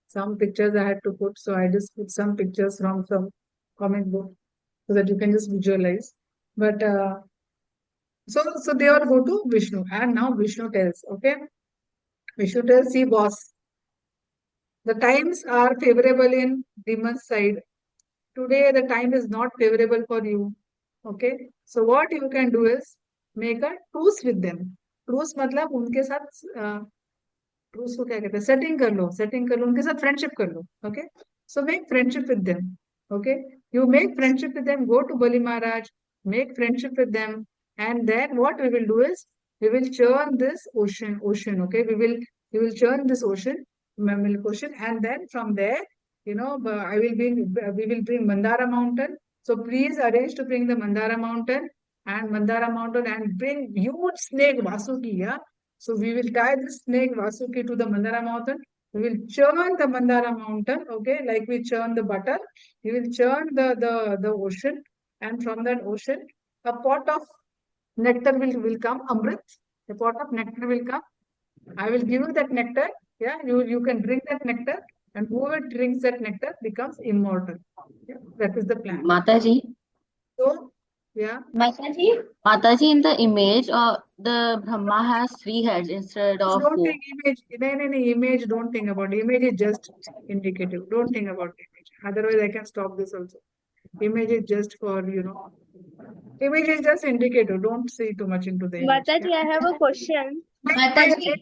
[SPEAKER 1] some pictures I had to put, so I just put some pictures from some comic book so that you can just visualize. But so they all go to Vishnu, and now Vishnu tells, okay, Vishnu tells, see boss, the times are favorable in demon's side. Today the time is not favorable for you. Okay, so what you can do is make a truce with them. Truce मतलब उनके साथ truce को क्या कहते हैं, setting कर लो उनके साथ, फ्रेंडशिप कर लो. Okay, so make friendship with them. Okay, you make friendship with them, go to Bali Maharaj, make friendship with them, and then what we will do is we will churn this ocean. Okay, we will churn this ocean, milk ocean, and then from there, we will bring Mandara mountain. So please arrange to bring the Mandara mountain and bring huge snake Vasuki. Yeah, so we will tie this snake Vasuki to the Mandara mountain. We will churn the Mandara mountain, okay, like we churn the butter. We will churn the ocean, and from that ocean, a pot of nectar will come, Amrit. A pot of nectar will come. I will give you that nectar. Yeah, you can drink that nectar, and whoever drinks that nectar becomes immortal. Yeah, that is the plan.
[SPEAKER 5] Mataji,
[SPEAKER 1] So, yeah.
[SPEAKER 5] Mataji, in the image, the Brahma has 3 heads instead of
[SPEAKER 1] Don't
[SPEAKER 5] 4.
[SPEAKER 1] think image. No, image. Don't think about image. Is just indicative. Don't think about image. Otherwise, I can stop this also. Image is just for Image is just indicative. Don't see too much into the image.
[SPEAKER 4] Mataji, I have a question.
[SPEAKER 7] Mataji,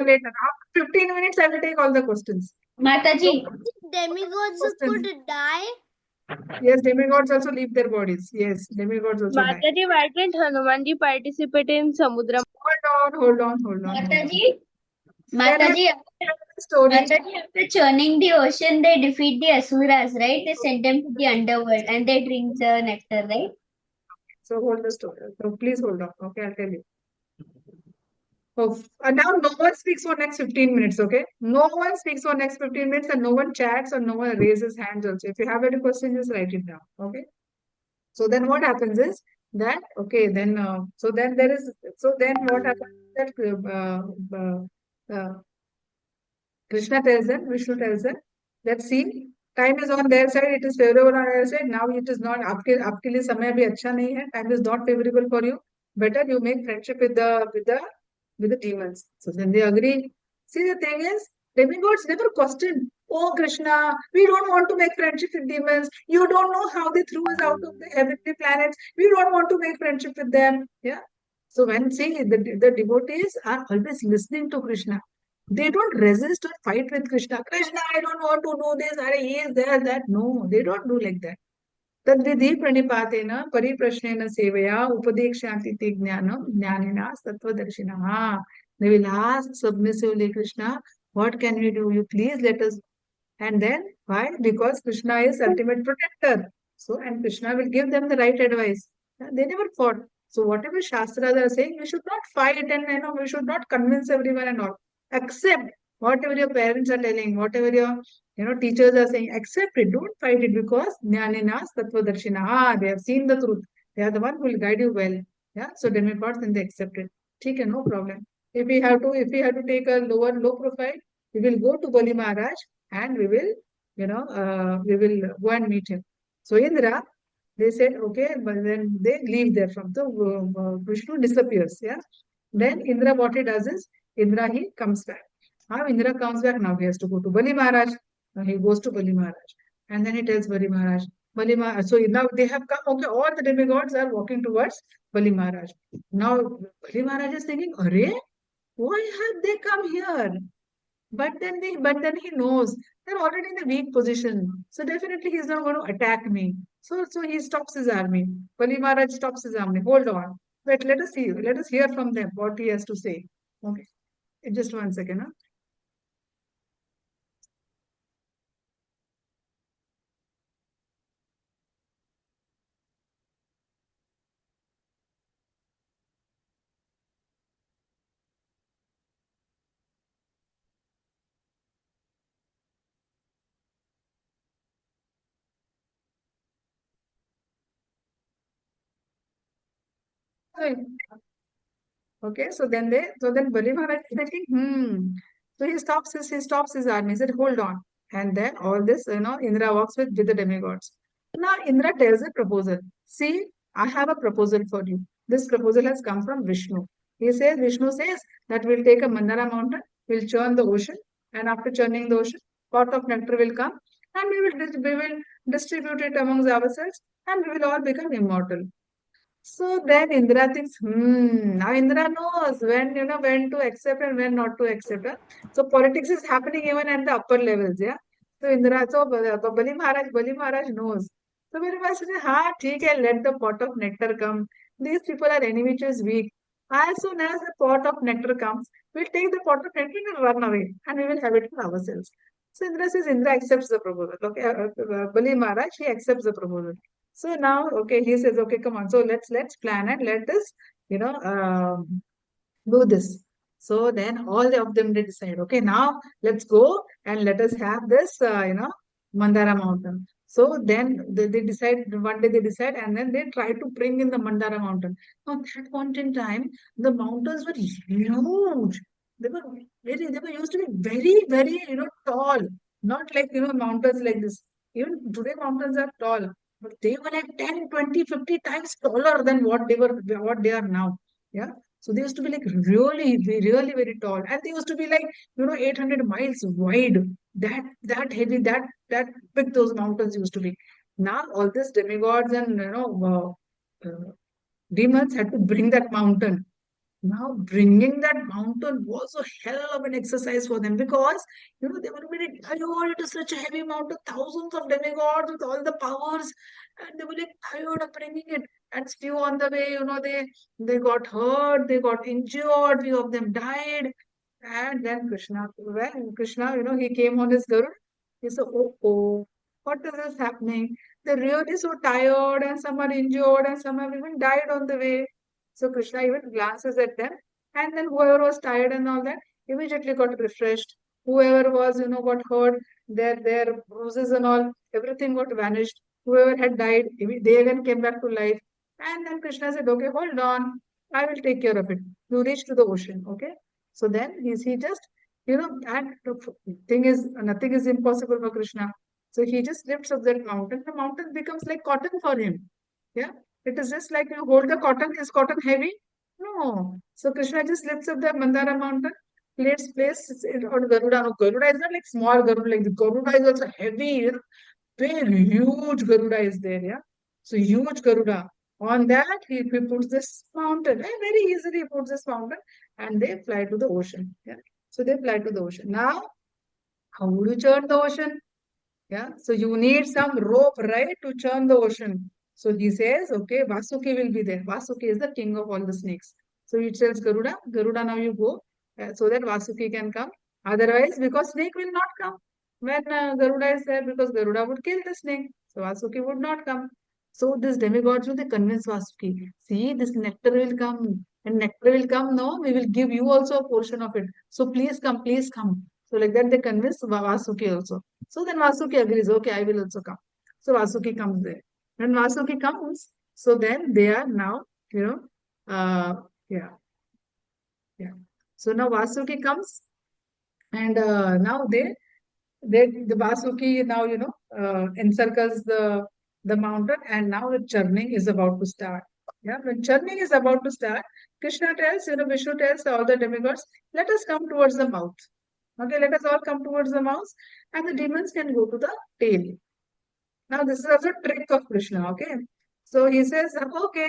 [SPEAKER 1] Later. After 15 minutes, I will take all the questions.
[SPEAKER 7] Mataji,
[SPEAKER 3] Demigods
[SPEAKER 1] Questions.
[SPEAKER 3] could die.
[SPEAKER 1] Yes, demigods also leave their bodies. Yes, demigods also die.
[SPEAKER 4] Mataji, why didn't Hanumanji participate in Samudra?
[SPEAKER 1] Hold on.
[SPEAKER 7] Mataji,
[SPEAKER 1] Can I
[SPEAKER 7] Mataji,
[SPEAKER 1] tell the story?
[SPEAKER 7] Mataji, after churning the ocean, they defeat the Asuras, right? They send them to the underworld and they drink the nectar, right?
[SPEAKER 1] So hold the story. So please hold on. Okay, I'll tell you. Oh, and now no one speaks for next 15 minutes, okay? No one speaks for next 15 minutes and no one chats or no one raises hands also. If you have any questions, just write it down, okay? So then what happens is that, okay, then, so then what happens is that Krishna tells them, Vishnu tells them that see, time is on their side, it is favorable on their side. Now it is not, आपके लिए समय अभी अच्छा नहीं है, time is not favorable for you. Better you make friendship with the demons. So then they agree. See, the thing is, demigods never question, oh Krishna, we don't want to make friendship with demons. You don't know how they threw us out of the heavenly planets. We don't want to make friendship with them. Yeah. So when see the devotees are always listening to Krishna. They don't resist or fight with Krishna. Krishna, I don't want to do this. Are he is there, that. No, they don't do like that. तद्विधि प्रणिपातेन परिप्रश्नेन सेवया उपदेक्षान्ति ते ज्ञानम ज्ञानिना तत्वदर्शिनः. They will ask submissively, Krishna, what can we do? You please let us. And then why? Because Krishna is ultimate protector. So and Krishna will give them the right advice. They never fought. So whatever Shastras are saying, we should not fight and we should not convince everyone and all. Accept Whatever your parents are telling, whatever your teachers are saying, accept it. Don't fight it because Jnaninas Tattvadarshina. They have seen the truth. They are the one who will guide you well. Yeah. So demigods, then they accept it. Okay, no problem. If we have to take a low profile, we will go to Bali Maharaj and we will go and meet him. So Indra, they said, okay, but then they leave there from the Vishnu disappears. Yeah. Then Indra, what he does is, Indra, he comes back. How Indra comes back, now he has to go to Bali Maharaj. Now he goes to Bali Maharaj. And then he tells Bali Maharaj, Bali Maharaj. So now they have come, okay, all the demigods are walking towards Bali Maharaj. Now Bali Maharaj is thinking, Arey, why have they come here? But then he knows they're already in a weak position. So definitely he's not going to attack me. So he stops his army. Bali Maharaj stops his army. Hold on. Wait, let us see. Let us hear from them what he has to say. Okay. Just 1 second. Huh? Okay, so then Bali Maharaj is thinking, So he stops his army. He said, hold on. And then all this, Indra walks with the demigods. Now Indra tells a proposal. See, I have a proposal for you. This proposal has come from Vishnu. Vishnu says that we'll take a Mandara mountain, we'll churn the ocean, and after churning the ocean, pot of nectar will come, and we will distribute it amongst ourselves, and we will all become immortal. So then Indra thinks, now Indra knows when to accept and when not to accept. Huh? So politics is happening even at the upper levels, yeah. So Bali Maharaj knows. So Bali Maharaj says, ठीक है, let the pot of nectar come. These people are enemy which is weak. As soon as the pot of nectar comes, we'll take the pot of nectar and run away, and we will have it for ourselves. So Indra accepts the proposal. Okay, Bali Maharaj, he accepts the proposal. So now, okay, he says, okay, come on. So let's plan and let us, you know, do this. So then all of them they decide, okay, now let's go and let us have this, Mandara mountain. So then they decide, one day they decide, and then they try to bring in the Mandara mountain. Now, that point in time, the mountains were huge. They were used to be very, very, tall. Not like, mountains like this. Even today, mountains are tall, but they were like 10, 20, 50 times taller than what they are now. Yeah. So they used to be like really, really very tall, and they used to be like 800 miles wide. That heavy, that big those mountains used to be. Now all these demigods and demons had to bring that mountain. Now, bringing that mountain was a hell of an exercise for them because, they were very tired. It is such a heavy mountain, thousands of demigods with all the powers, and they were like tired of bringing it. And few on the way, they got hurt, they got injured, few of them died. And then Krishna, he came on his Garud. He said, oh, what is this happening? They're really so tired, and some are injured, and some have even died on the way. So Krishna even glances at them, and then whoever was tired and all that immediately got refreshed. Whoever was, got hurt, their bruises and all, everything got vanished. Whoever had died, they again came back to life. And then Krishna said, okay, hold on, I will take care of it. You reach to the ocean, okay? So then he just, and the thing is, nothing is impossible for Krishna. So he just lifts up that mountain. The mountain becomes like cotton for him. Yeah. It is just like you hold the cotton. Is cotton heavy? No. So Krishna just lifts up the Mandara mountain, place it on Garuda. No, Garuda is not like small Garuda, like the Garuda is also heavy, very huge Garuda is there, yeah. So huge Garuda. On that, he puts this mountain, very easily he puts this mountain, and they fly to the ocean. Yeah. So they fly to the ocean. Now, how would you churn the ocean? Yeah. So you need some rope, right, to churn the ocean. So he says, okay, Vasuki will be there. Vasuki is the king of all the snakes. So he tells Garuda, Garuda, now you go, so that Vasuki can come. Otherwise, because snake will not come when Garuda is there, because Garuda would kill the snake. So Vasuki would not come. So this demigods will they convince Vasuki, see, this nectar will come. And nectar will come, no, we will give you also a portion of it. So please come, please come. So like that they convince Vasuki also. So then Vasuki agrees, okay, I will also come. So Vasuki comes there. When Vasuki comes, so then they are now, you know, yeah, yeah. So now Vasuki comes, and now the Vasuki now, encircles the mountain, and now the churning is about to start. Yeah, when churning is about to start, Krishna tells, Vishnu tells all the demigods, let us come towards the mouth. Okay, let us all come towards the mouth, and the demons can go to the tail. Now, this is also a trick of Krishna, okay? So he says, okay.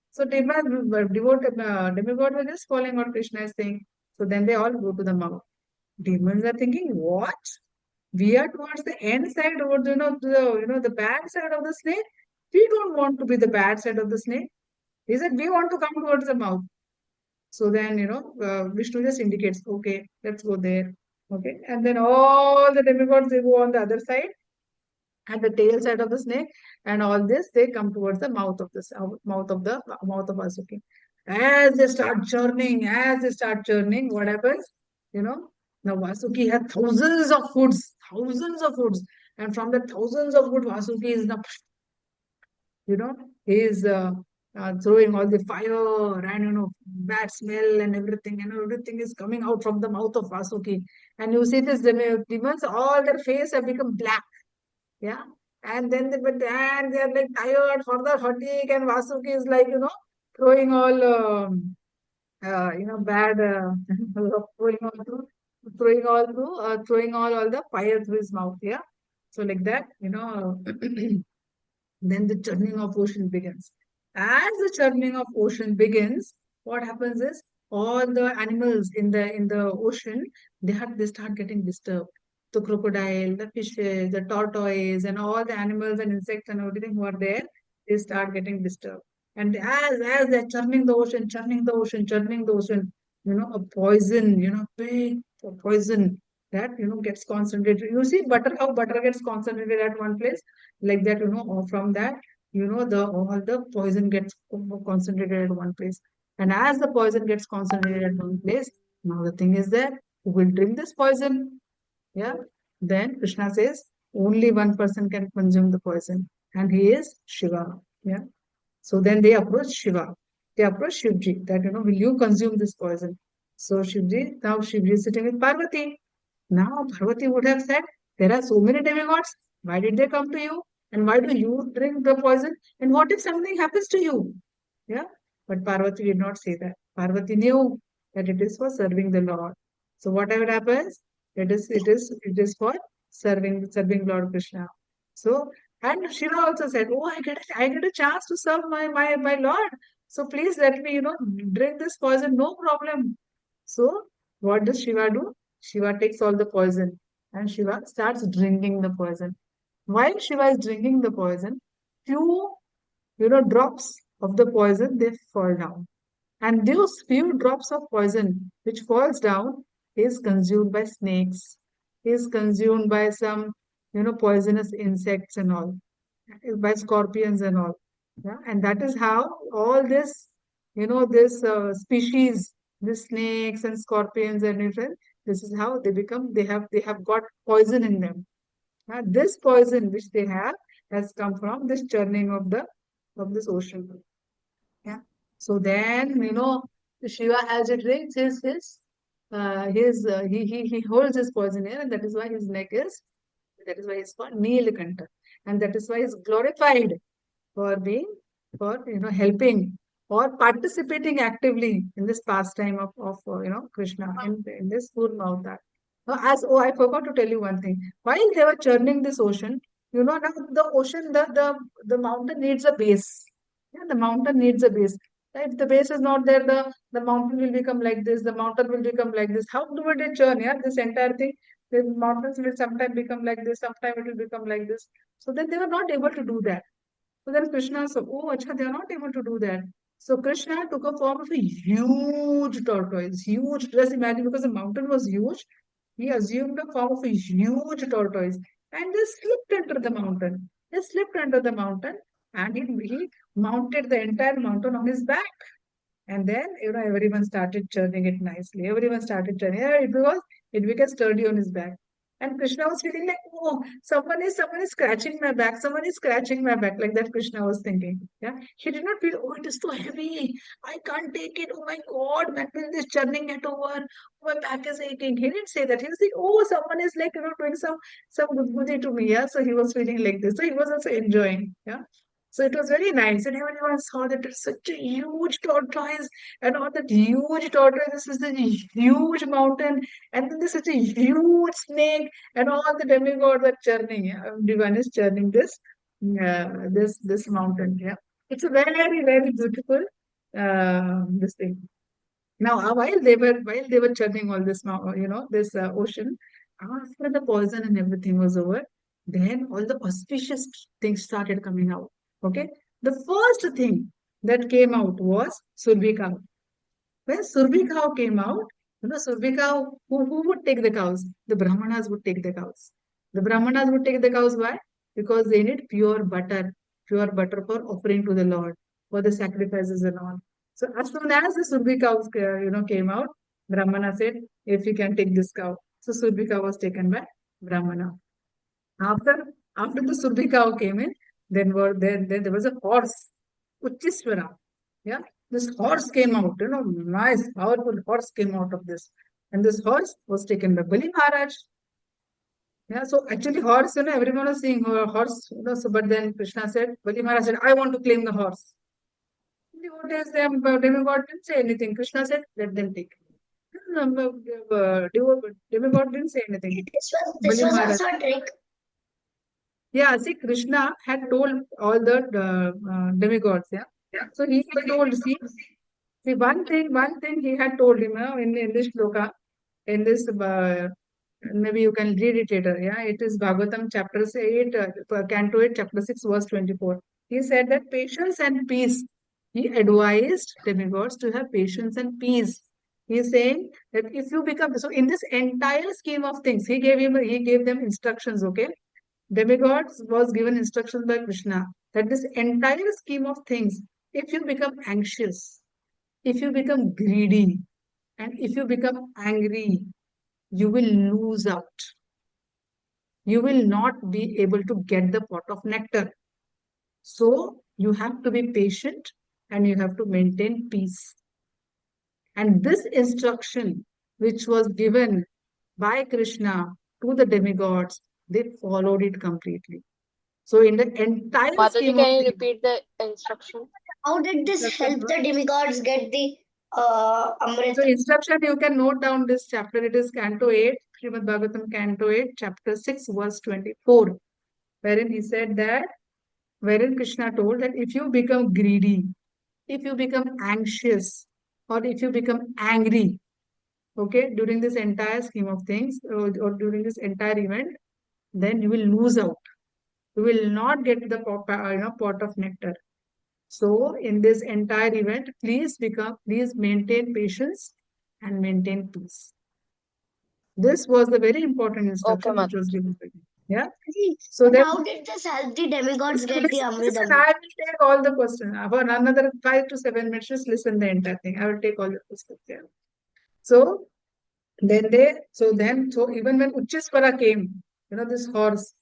[SPEAKER 1] So demigod were just following what Krishna is saying. So then they all go to the mouth. Demons are thinking, what? We are towards the end side, towards the bad side of the snake. We don't want to be the bad side of the snake. He said, we want to come towards the mouth. So then, Vishnu just indicates, okay, let's go there. Okay. And then all the demigods, they go on the other side, at the tail side of the snake, and all this, they come towards the mouth of the mouth of Vasuki. As they start churning, what happens? You know, now Vasuki had thousands of foods, and from the thousands of food, Vasuki is now, he is throwing all the fire and bad smell and everything, everything is coming out from the mouth of Vasuki. And you see this demons, all their face have become black. Yeah. And then they are like tired for the fatigue, and Vasuki is like, throwing all, bad, throwing all through, throwing all the fire through his mouth. Yeah. So like that, then the churning of ocean begins. As the churning of ocean begins, what happens is all the animals in the ocean, they start getting disturbed. The crocodile, the fishes, the tortoise, and all the animals and insects and everything who are there, they start getting disturbed. And as they're churning the ocean, a poison, big poison that gets concentrated. You see butter, how butter gets concentrated at one place, like that, or from that, the all the poison gets concentrated at one place. And as the poison gets concentrated at one place, now the thing is that who will drink this poison? Yeah. Then Krishna says only one person can consume the poison, and he is Shiva. Yeah. So then they approach Shiva. They approach Shivji that, will you consume this poison? So now Shivji is sitting with Parvati. Now Parvati would have said, there are so many demigods. Why did they come to you? And why do you drink the poison? And what if something happens to you? Yeah. But Parvati did not say that. Parvati knew that it is for serving the Lord. So whatever happens, it is for serving Lord Krishna. So, and Shiva also said, oh, I get a chance to serve my Lord. So please let me, drink this poison, no problem. So what does Shiva do? Shiva takes all the poison, and Shiva starts drinking the poison. While Shiva is drinking the poison, few, drops of the poison, they fall down. And those few drops of poison which falls down is consumed by snakes, is consumed by some, poisonous insects and all, by scorpions and all. Yeah, and that is how all this, this species, the snakes and scorpions and everything, this is how they have got poison in them. This poison which they have has come from this churning of this ocean. Yeah. So then, Shiva, as it drinks he holds his poison here, and that is why his neck is, that is why he's called Neelakanta. And that is why he's glorified for being, for, helping or participating actively in this pastime of Krishna in this Kurma avatar. I forgot to tell you one thing. While they were churning this ocean, now the ocean, the mountain needs a base. Yeah, the mountain needs a base. If the base is not there, the mountain will become like this, the mountain will become like this. How do it churn? Yeah, this entire thing, the mountains will sometime become like this, sometime it will become like this. So then they were not able to do that. So then Krishna said, oh, acha, they are not able to do that. So Krishna took a form of a huge tortoise, huge. Just imagine, because the mountain was huge, he assumed the form of a huge tortoise and just slipped under the mountain. He slipped under the mountain, and he mounted the entire mountain on his back. And then, everyone started churning it nicely. Everyone started churning. Yeah, It became sturdy on his back. And Krishna was feeling like, oh, someone is scratching my back. Someone is scratching my back. Like that, Krishna was thinking. Yeah. He did not feel, oh, it is so heavy. I can't take it. Oh my God, when will this journey get over? Oh, my back is aching. He didn't say that. He was like, oh, someone is like, doing some good to me. Yeah. So he was feeling like this. So he was also enjoying. Yeah. So it was very nice. And everyone saw that it's such a huge tortoise, and on that huge tortoise, this is a huge mountain, and then there's such a huge snake, and all the demigods are churning. Everyone is churning this mountain. Yeah, it's a very very beautiful this thing. Now, while they were churning all this, this ocean, after the poison and everything was over, then all the auspicious things started coming out. Okay, the first thing that came out was Surbi cow. When Surbi cow came out, Surbi cow, who would take the cows? The Brahmanas would take the cows. The Brahmanas would take the cows. Why? Because they need pure butter for offering to the Lord, for the sacrifices and all. So as soon as the Surbi cows, came out, Brahmana said, if you can take this cow. So Surbi cow was taken by Brahmana. After after the Surbi cow came in, then there was a horse, Uchiswara. Yeah, this horse came out, nice, powerful horse came out of this. And this horse was taken by Bali Maharaj. Yeah, so actually horse, everyone was seeing horse, so but then Krishna said, Bali Maharaj said, I want to claim the horse. Devotees, demigod didn't say anything. Krishna said, let them take. Demigod didn't say anything.
[SPEAKER 3] This
[SPEAKER 1] Bali
[SPEAKER 3] was
[SPEAKER 1] Maharaj.
[SPEAKER 3] also a trick.
[SPEAKER 1] Yeah, see, Krishna had told all the demigods, yeah. So he had told, see, one thing he had told him, in this shloka, in this, maybe you can read it later, yeah. It is Bhagavatam chapter 8, Canto 8, chapter 6, verse 24. He said that patience and peace. He advised demigods to have patience and peace. He is saying that if you become, so in this entire scheme of things, he gave them instructions, okay. Demigods was given instructions by Krishna that this entire scheme of things, if you become anxious, if you become greedy, and if you become angry, you will lose out. You will not be able to get the pot of nectar. So you have to be patient and you have to maintain peace. And this instruction, which was given by Krishna to the demigods, they followed it completely. So in the entire
[SPEAKER 8] Mataji,
[SPEAKER 1] scheme of
[SPEAKER 8] can you
[SPEAKER 1] things,
[SPEAKER 8] repeat the instruction?
[SPEAKER 3] How did this
[SPEAKER 1] instruction
[SPEAKER 3] help
[SPEAKER 1] was,
[SPEAKER 3] the demigods get the Amrit?
[SPEAKER 1] so instruction, you can note down this chapter. It is Canto 8, Srimad Bhagavatam Canto 8, chapter 6, verse 24, wherein he said that, wherein Krishna told that if you become greedy, if you become anxious, or if you become angry, okay, during this entire scheme of things, or during this entire event, then you will lose out. You will not get the pot of nectar. So in this entire event, please maintain patience and maintain peace. This was the very important
[SPEAKER 8] Okay,
[SPEAKER 1] instruction which was
[SPEAKER 8] Mataji.
[SPEAKER 1] given to you. Yeah.
[SPEAKER 3] See,
[SPEAKER 1] So
[SPEAKER 3] but
[SPEAKER 1] then,
[SPEAKER 3] how did this help the demigods get the
[SPEAKER 1] listen,
[SPEAKER 3] Amrit?
[SPEAKER 1] I will take all the questions. For another 5 to 7 minutes, just listen the entire thing. I will take all the questions there. So so even when Uchiswara came, this horse,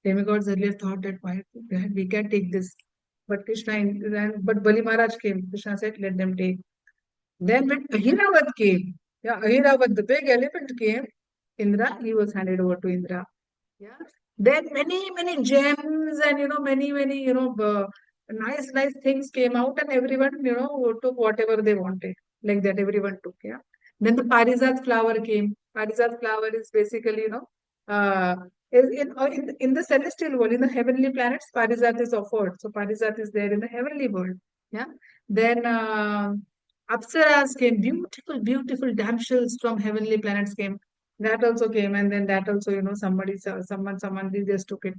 [SPEAKER 1] demigods earlier thought that why we can take this. But but Bali Maharaj came. Krishna said, let them take. Then when Ahiravat came, yeah, Ahiravat, the big elephant came, Indra, he was handed over to Indra. Yeah. Then many gems and many nice things came out, and everyone took whatever they wanted. Like that, everyone took. Yeah. Then the Parijat flower came. Parijat flower is basically uh, in the celestial world, in the heavenly planets, Parijat is offered. So Parijat is there in the heavenly world. Yeah. Then Apsaras came. Beautiful damsels from heavenly planets came. That also came, and then that also, someone they just took it.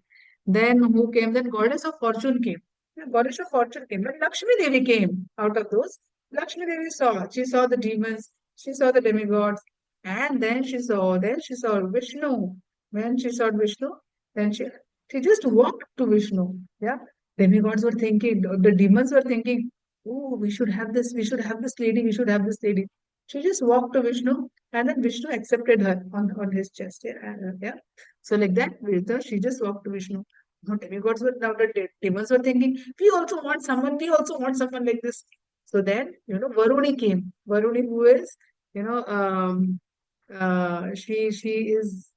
[SPEAKER 1] Then who came? Then goddess of fortune came. Yeah, goddess of fortune came. But Lakshmi Devi came out of those. Lakshmi Devi saw. She saw the demons. She saw the demigods, and then she saw Vishnu. When she saw Vishnu, then she just walked to Vishnu. Yeah, demigods were thinking. The demons were thinking, oh, we should have this. We should have this lady. We should have this lady. She just walked to Vishnu. And then Vishnu accepted her on his chest. Yeah. So like that, she just walked to Vishnu. No, demigods were now the demons were thinking, we also want someone like this. So then, Varuni came. Varuni, who is, you know, she is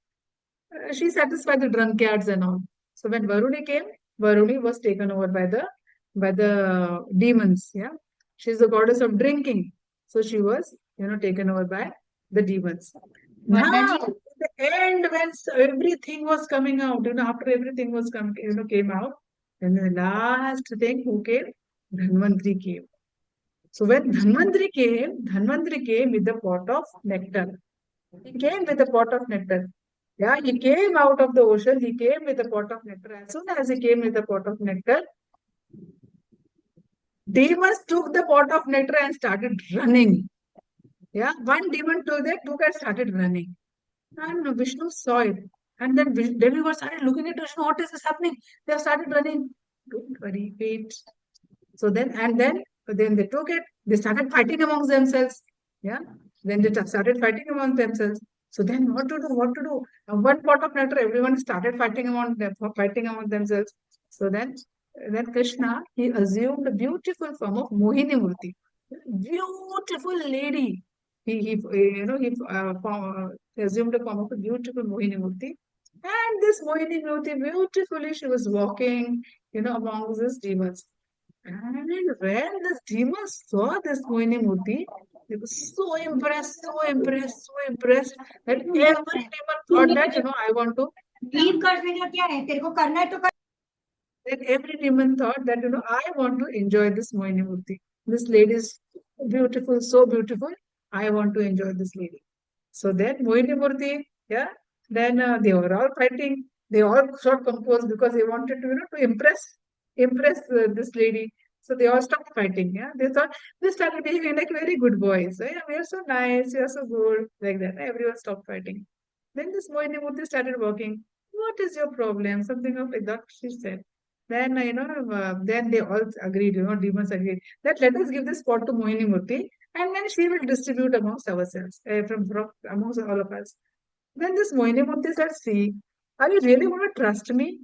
[SPEAKER 1] she satisfied the drunkards and all. So when Varuni came, Varuni was taken over by the demons. Yeah, she's the goddess of drinking, so she was taken over by the demons. Now,
[SPEAKER 5] Mataji,
[SPEAKER 1] at the end, when everything was coming out, after everything was came out, then the last thing who came, Dhanvantri came. So when Dhanvantri came with the pot of nectar. He came with a pot of nectar. Yeah, he came out of the ocean. He came with a pot of nectar. As soon as he came with a pot of nectar, demons took the pot of nectar and started running. Yeah, one demon took and started running. And Vishnu saw it. And then demigods started looking at Vishnu. What is this happening? They have started running. Don't worry, wait. So then they took it. They started fighting amongst themselves. Yeah. Then they started fighting among themselves. So then what to do? What to do? One pot of nectar, everyone started fighting among themselves. So then Krishna, he assumed a beautiful form of Mohini Murti. Beautiful lady. He assumed a form of a beautiful Mohini Murti. And this Mohini Murti, beautifully, she was walking, among these demons. And when the demons saw this Mohini Murti, they were so impressed, so impressed, so impressed that every demon thought that, I want to. Then every demon thought that, I want to enjoy this Mohini Murti. This lady is beautiful, so beautiful. I want to enjoy this lady. So then Mohini Murti, yeah, then they were all fighting. They all got composed because they wanted to, to impress this lady. So they all stopped fighting. Yeah, they thought they started behaving like very good boys. So, yeah, we are so nice, we are so good, like that. Everyone stopped fighting. Then this Mohini Murti started working. What is your problem? Something of like that, she said. Then then they all agreed. Demons agreed that let us give this pot to Mohini Murti, and then she will distribute amongst ourselves, from amongst all of us. Then this Mohini Murti said, see, are you really going to trust me?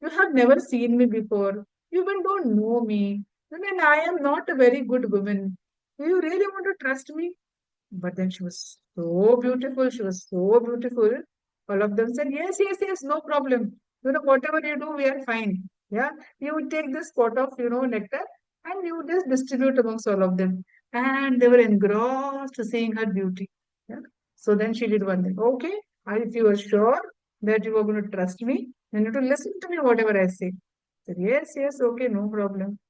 [SPEAKER 1] You have never seen me before. You even don't know me. I mean, I am not a very good woman. Do you really want to trust me? But then she was so beautiful. She was so beautiful. All of them said, yes, yes, yes, no problem. Whatever you do, we are fine. Yeah. You would take this pot of, nectar and you would just distribute amongst all of them. And they were engrossed seeing her beauty. Yeah. So then she did one thing. Okay. If you are sure that you are going to trust me, then you have to listen to me, whatever I say. I said, yes, yes, okay, no problem.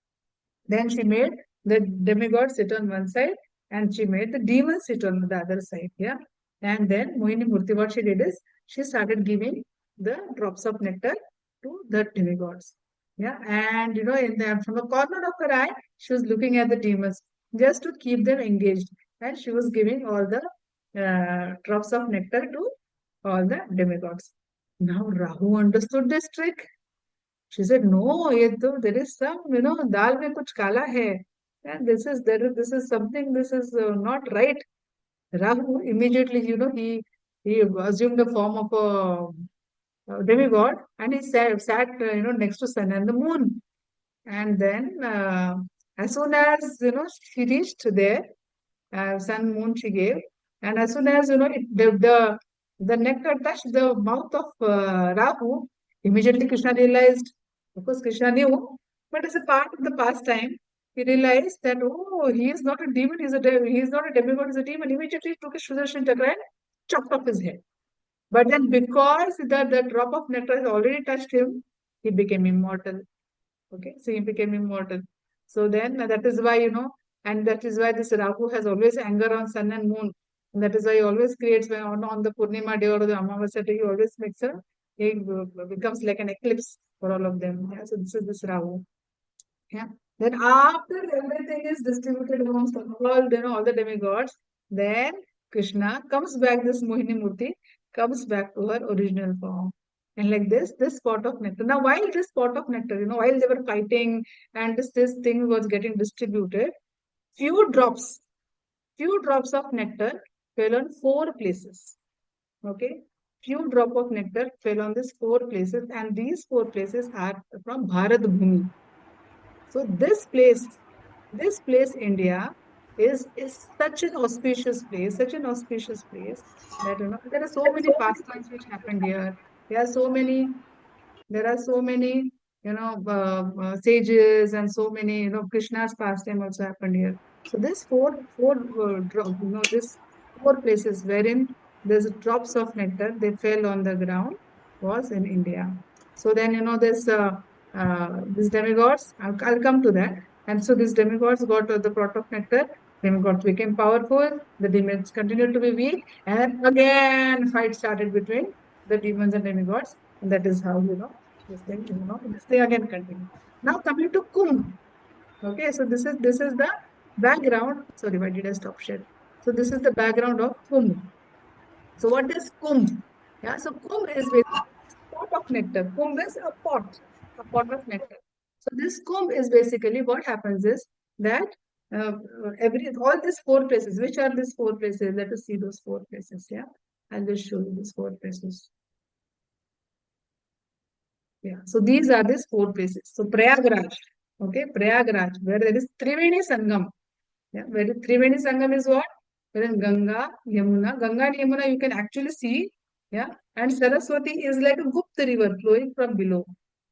[SPEAKER 1] Then she made the demigod sit on one side and she made the demon sit on the other side. Yeah. And then Mohini Murti, what she did is she started giving the drops of nectar to the demigods. Yeah. And from the corner of her eye, she was looking at the demons just to keep them engaged. And she was giving all the drops of nectar to all the demigods. Now Rahu understood this trick. She said, no, there is some, dal mein kuch kala hai. And this is something, this is not right. Rahu immediately, he assumed the form of a demigod and he sat next to sun and the moon. And then, as soon as, she reached there, sun, moon she gave. And as soon as, the nectar touched the mouth of Rahu, immediately Krishna realized, of course, Krishna knew, but as a part of the pastime, he realized that, oh, he is not a demon, he is not a demigod, he's a demon. Immediately he took a Sudarshan Chakra and chopped off his head. But then because the drop of nectar has already touched him, he became immortal. Okay, so he became immortal. So then that is why, and that is why this Rahu has always anger on sun and moon. And that is why he always creates on the Purnima day or the Amavasya day, he always makes he becomes like an eclipse for all of them. Yeah, so this is this Rahu. Yeah. Then after everything is distributed amongst all the demigods, then Krishna comes back, this Mohini Murti comes back to her original form. And like this pot of nectar. Now, while this pot of nectar, while they were fighting and this thing was getting distributed, few drops of nectar fell on 4 places. Okay, few drop of nectar fell on these 4 places, and these 4 places are from Bharat Bhumi. So this place, India, is such an auspicious place that there are so many pastimes which happened here. There are so many there are so many sages, and so many Krishna's pastime also happened here. So this this 4 places wherein there's drops of nectar they fell on the ground was in India. So then this demigods, I'll come to that. And so these demigods got the pot of nectar. Demigods became powerful, the demons continued to be weak, and again fight started between the demons and demigods. And that is how this thing again continues. Now coming to Kumbh. Okay, so this is the background. Sorry, why did I stop share? So this is the background of Kumbh. So what is Kumbh? Yeah, so Kumbh is basically a pot of nectar. Kumbh is a pot of nectar. So this Kumbh is basically what happens is that every all these 4 places. Which are these 4 places? Let us see those 4 places. Yeah, I'll just show you these 4 places. Yeah, so these are these 4 places. So Prayagraj, okay, Prayagraj, where there is Triveni Sangam. Yeah, where the Triveni Sangam is what? Wherein Ganga and Yamuna you can actually see. Yeah, and Saraswati is like a Gupta river flowing from below.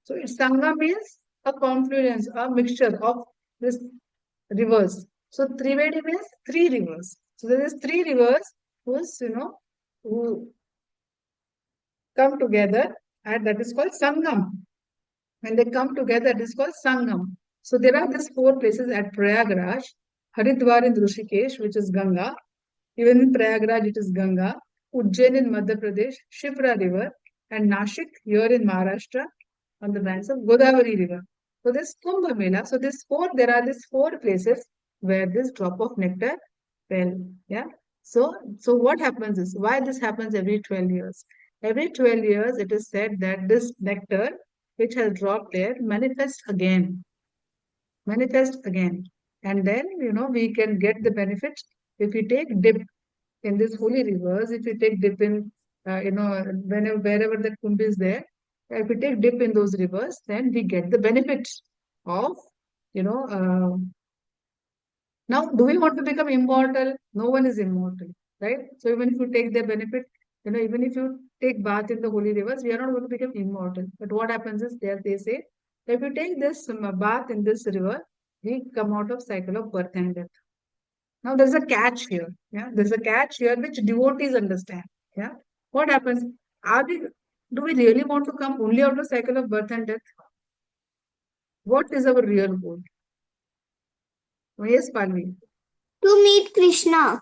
[SPEAKER 1] So its Sangam means a confluence, a mixture of this rivers. So Triveni means 3 rivers. So there is 3 rivers whose who come together, and that is called Sangam. When they come together, it is called Sangam. So there are these 4 places at Prayagraj, Haridwar in Rishikesh, which is Ganga. Even in Prayagraj, it is Ganga. Ujjain in Madhya Pradesh, Shipra River, and Nashik here in Maharashtra on the banks of Godavari River. So this Kumbha Mela. So there are these 4 places where this drop of nectar fell. Yeah. So what happens is why this happens every 12 years. Every 12 years, it is said that this nectar which has dropped there manifest again, and then we can get the benefits if we take dip in these holy rivers. If we take dip in wherever the kumbh is there, if we take dip in those rivers, then we get the benefits of you know uh, now, do we want to become immortal? No one is immortal, right? So even if you take the benefit, even if you take bath in the holy rivers, we are not going to become immortal. But what happens is there they say, if you take this bath in this river, we come out of cycle of birth and death. Now there's a catch here. Yeah, there's a catch here which devotees understand. Yeah, what happens? Are we? Do we really want to come only out of cycle of birth and death? What is our real goal? Yes, Palvi.
[SPEAKER 3] To meet Krishna.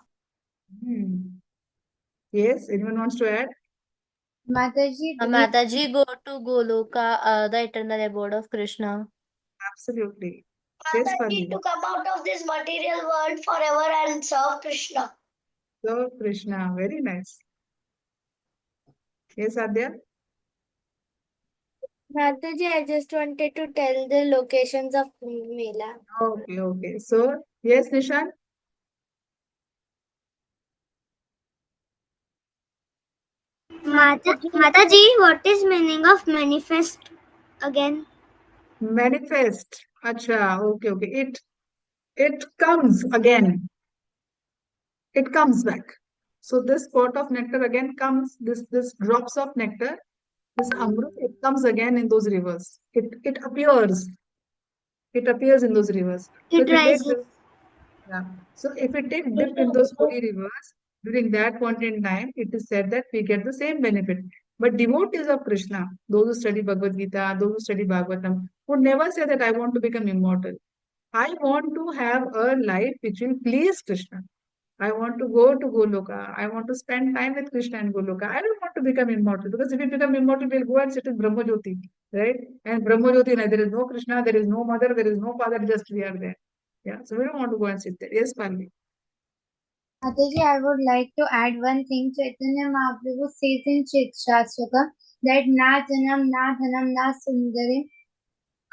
[SPEAKER 1] Hmm. Yes, anyone wants to add?
[SPEAKER 7] Mataji,
[SPEAKER 5] Mataji, go to Goloka, the eternal abode of Krishna.
[SPEAKER 1] Absolutely. Yes,
[SPEAKER 3] Mataji,
[SPEAKER 1] Palvi.
[SPEAKER 3] to come out of this material world forever and serve Krishna.
[SPEAKER 1] So, Krishna, very nice. Yes, Adya?
[SPEAKER 6] Mataji, I just wanted to tell the locations of Kumbh Mela.
[SPEAKER 1] Okay, okay. So, yes, Nishan?
[SPEAKER 3] Mataji, what is meaning of manifest again?
[SPEAKER 1] Manifest. Acha, okay, okay. It comes again. It comes back. So this pot of nectar again comes, this drops of nectar, this amrut, it comes again in those rivers. It appears. It appears in those rivers. So
[SPEAKER 3] It
[SPEAKER 1] if you take
[SPEAKER 3] rises.
[SPEAKER 1] Yeah. So if we take dip in those holy rivers, during that point in time, it is said that we get the same benefit. But devotees of Krishna, those who study Bhagavad Gita, those who study Bhagavatam, would never say that I want to become immortal. I want to have a life which will please Krishna. I want to go to Goloka. I want to spend time with Krishna and Goloka. I don't want to become immortal, because if we become immortal, we'll go and sit in Brahmajyoti, right? And Brahmajyoti, there is no Krishna, there is no mother, there is no father, just we are there. Yeah, so we don't want to go and sit there. Yes, Palvi.
[SPEAKER 7] Mataji, I would like to add one thing. Chaitanya Mahaprabhu says in Shastakam that na janam, na dhanam, na sundarim,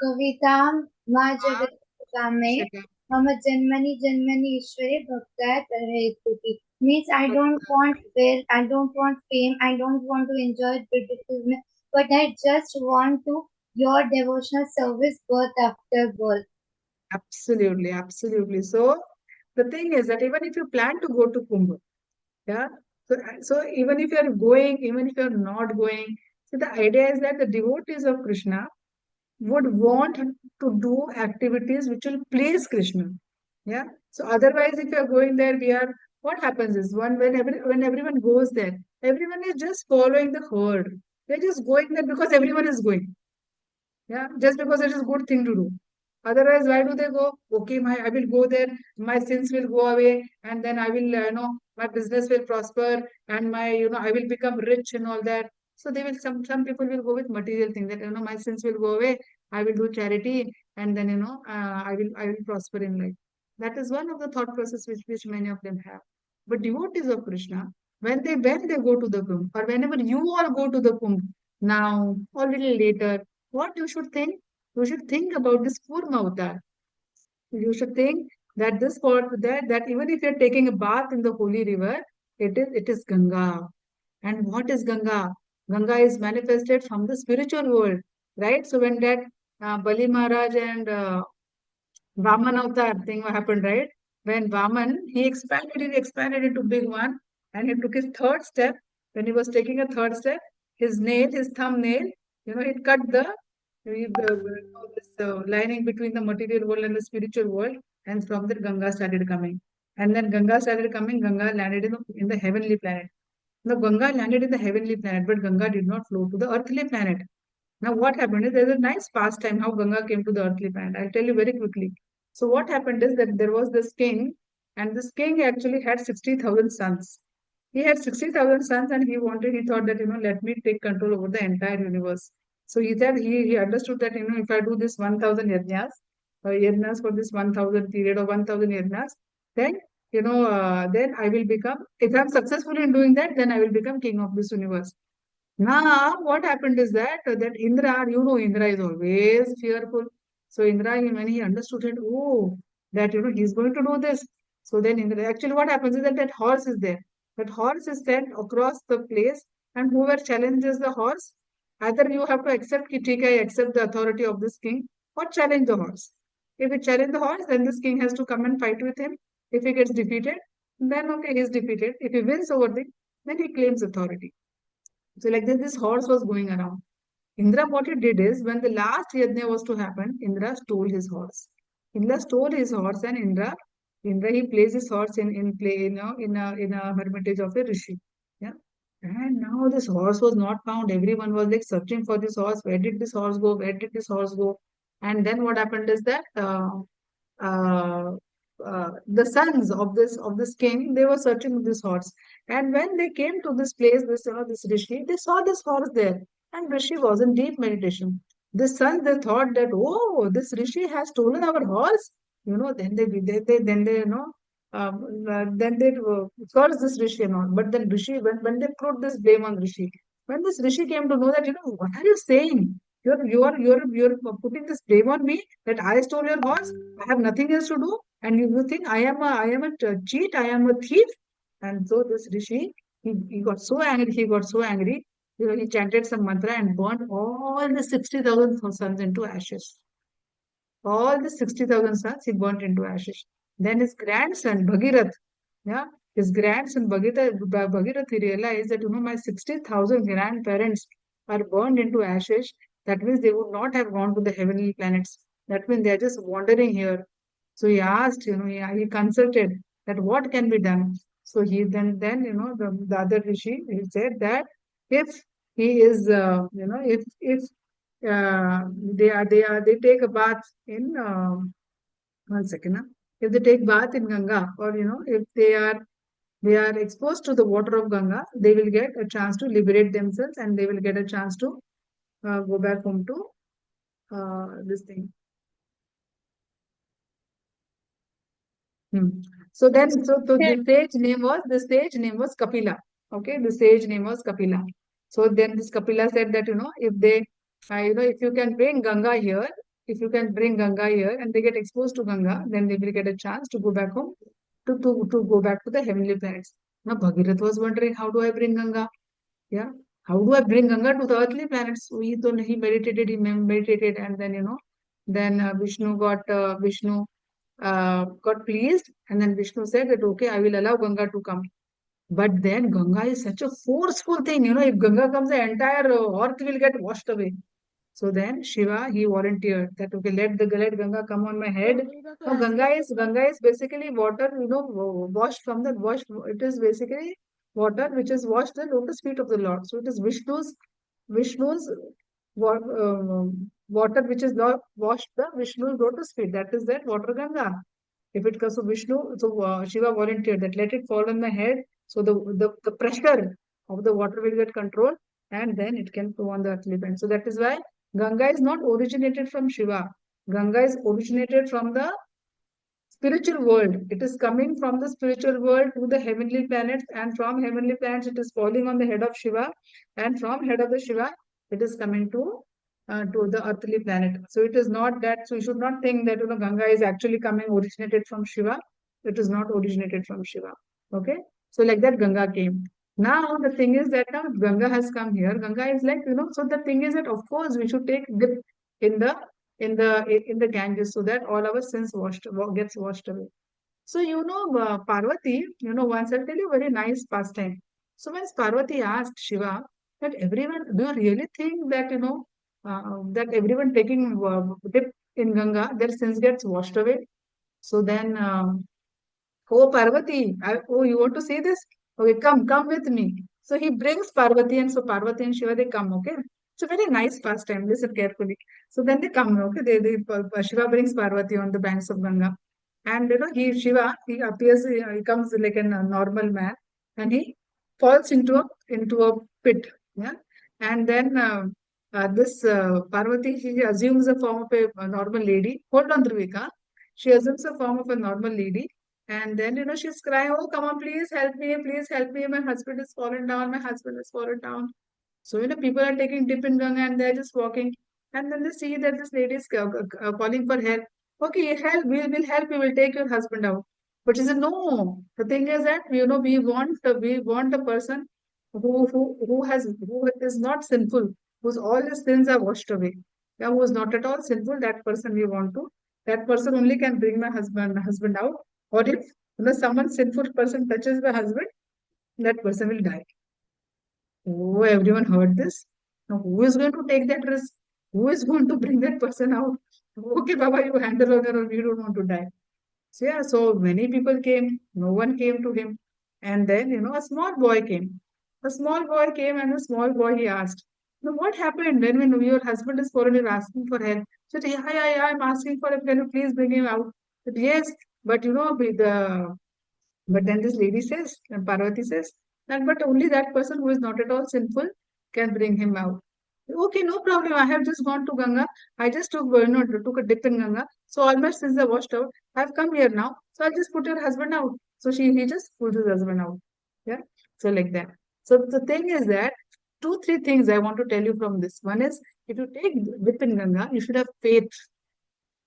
[SPEAKER 7] kavitam, ma jagat kame,
[SPEAKER 1] Shaka.
[SPEAKER 7] mama janmani janmani ishwari bhaktaya tarayatuti. Means I don't want wealth, I don't want fame, I don't want to enjoy beautiful, but I just want to your devotional service birth after birth.
[SPEAKER 1] Absolutely, absolutely. So the thing is that even if you plan to go to Kumbh, yeah, so even if you're going, even if you're not going, so the idea is that the devotees of Krishna would want to do activities which will please Krishna. Yeah. So otherwise, if you're going there, what happens is when everyone goes there, everyone is just following the herd. They're just going there because everyone is going. Yeah, just because it is a good thing to do. Otherwise, why do they go? Okay, I will go there, my sins will go away, and then I will, my business will prosper, and I will become rich and all that. So they will. Some people will go with material things that my sins will go away. I will do charity, and then I will prosper in life. That is one of the thought process which many of them have. But devotees of Krishna, when they go to the Kumbh, or whenever you all go to the Kumbh now or little later, what you should think? You should think about this Kurma avatar. You should think that that even if you're taking a bath in the holy river, it is Ganga. And what is Ganga? Ganga is manifested from the spiritual world, right? So when that Bali Maharaj and Vaman avatar thing happened, right? When Vaman, he expanded into big one, and he took his third step. When he was taking a third step, his thumbnail, he cut this lining between the material world and the spiritual world, and from there Ganga started coming. And then Ganga started coming, Ganga landed in the heavenly planet. Now Ganga landed in the heavenly planet, but Ganga did not flow to the earthly planet. Now, what happened is there's a nice pastime how Ganga came to the earthly planet. I'll tell you very quickly. So, what happened is that there was this king, and this king actually had 60,000 sons. He had 60,000 sons, and he thought that, let me take control over the entire universe. So, he said, he understood that, if I do this 1,000 yajnas for this 1,000 period of 1,000 yajnas, then, then I will become, if I'm successful in doing that, then I will become king of this universe. Now, what happened is that Indra, Indra is always fearful. So Indra, when he understood it, that he's going to do this. So then Indra, actually, what happens is that horse is there. That horse is sent across the place, and whoever challenges the horse, either you have to accept Kitika, accept the authority of this king, or challenge the horse. If you challenge the horse, then this king has to come and fight with him. If he gets defeated, then okay, he's defeated. If he wins over the, then he claims authority. So like this horse was going around. Indra, what he did is when the last yajna was to happen, Indra stole his horse. Indra stole his horse, and Indra he placed his horse in play, in a hermitage of a rishi. Yeah. And now this horse was not found. Everyone was like searching for this horse. Where did this horse go? Where did this horse go? And then what happened is that uh, the sons of this king, they were searching this horse, and when they came to this place, this rishi, they saw this horse there, and rishi was in deep meditation. The sons, they thought that, oh, this rishi has stolen our horse. Then then they cursed this rishi and all. But then rishi, when they put this blame on rishi, when this rishi came to know that, what are you saying? You're putting this blame on me that I stole your horse. I have nothing else to do, and you think I am a cheat, I am a thief. And so this rishi, he got so angry, he chanted some mantra and burned all the 60,000 sons into ashes. All the 60,000 sons he burnt into ashes. Then his grandson, Bhagirath, yeah, his grandson Bhagirath, he realized that, my 60,000 grandparents are burned into ashes. That means they would not have gone to the heavenly planets. That means they are just wandering here. So he asked, he consulted that what can be done. So he then the other rishi, he said that if he is, if they take a bath in, 1 second, if they take bath in Ganga, or if they are exposed to the water of Ganga, they will get a chance to liberate themselves, and they will get a chance to go back home to this thing. Hmm. So the stage name was Kapila. Okay, the sage name was Kapila. So then this Kapila said that, if they, if you can bring Ganga here, if you can bring Ganga here, and they get exposed to Ganga, then they will get a chance to go back home, to go back to the heavenly planets. Now Bhagirath was wondering, how do I bring Ganga? Yeah, how do I bring Ganga to the earthly planets? So he meditated, meditated, and then then Vishnu got pleased, and then Vishnu said that okay, I will allow Ganga to come. But then Ganga is such a forceful thing, if Ganga comes, the entire earth will get washed away. So then Shiva, he volunteered that okay, let Ganga come on my head. Now Ganga is basically water, washed from the wash. It is basically water which is washed the lotus feet of the Lord. So it is Vishnu's water which is washed the Vishnu's lotus feet. That is that water Ganga. If it comes to Vishnu, so Shiva volunteered that let it fall on my head. So the pressure of the water will get controlled, and then it can flow on the earthly plane. So that is why Ganga is not originated from Shiva. Ganga is originated from the spiritual world. It is coming from the spiritual world to the heavenly planets, and from heavenly planets it is falling on the head of Shiva, and from head of the Shiva it is coming to the earthly planet. So it is not that. So you should not think that Ganga is actually coming originated from Shiva. It is not originated from Shiva. Okay. So like that Ganga came. Now the thing is that now Ganga has come here. Ganga is like So the thing is that of course we should take dip in the in the Ganges so that all our sins gets washed away. So Parvati, once I'll tell you a very nice pastime. So when Parvati asked Shiva that everyone, do you really think that that everyone taking dip in Ganga, their sins gets washed away? So then oh, Parvati, oh, you want to see this? Okay, come with me. So he brings Parvati, and so Parvati and Shiva, they come, okay? It's a very nice pastime. Listen carefully. So then they come, okay? Shiva brings Parvati on the banks of Ganga. And, Shiva, he appears, he comes like a normal man, and he falls into a pit, yeah? And then this Parvati, she assumes the form of a normal lady. Hold on, Dhruvika. She assumes the form of a normal lady, and then, she's crying, oh, come on, please help me. My husband is fallen down. My husband is fallen down. So, people are taking dip in Ganga and they're just walking. And then they see that this lady is calling for help. Okay, help, we'll help you, we'll take your husband out. But she said, no. The thing is that, we want a person who is not sinful, whose all his sins are washed away. Yeah, who is not at all sinful, that person we want to. That person only can bring my husband out. Or if someone sinful person touches my husband, that person will die. Oh, everyone heard this. Now, who is going to take that risk? Who is going to bring that person out? Okay, Baba, you handle on your own. We don't want to die. So yeah, so many people came. No one came to him. And then, a small boy came. A small boy came, and a small boy, he asked, now, what happened when your husband is fallen, you're asking for help? He said, yeah, I'm asking for help. Can you please bring him out? He said, yes, but but then this lady says, and Parvati says, that but only that person who is not at all sinful can bring him out. Okay, no problem. I have just gone to Ganga. I just took a dip in Ganga. So all my sins are washed out. I've come here now. So I'll just put your husband out. So he just pulls his husband out. Yeah. So like that. So the thing is that two, three things I want to tell you from this. One is if you take dip in Ganga, you should have faith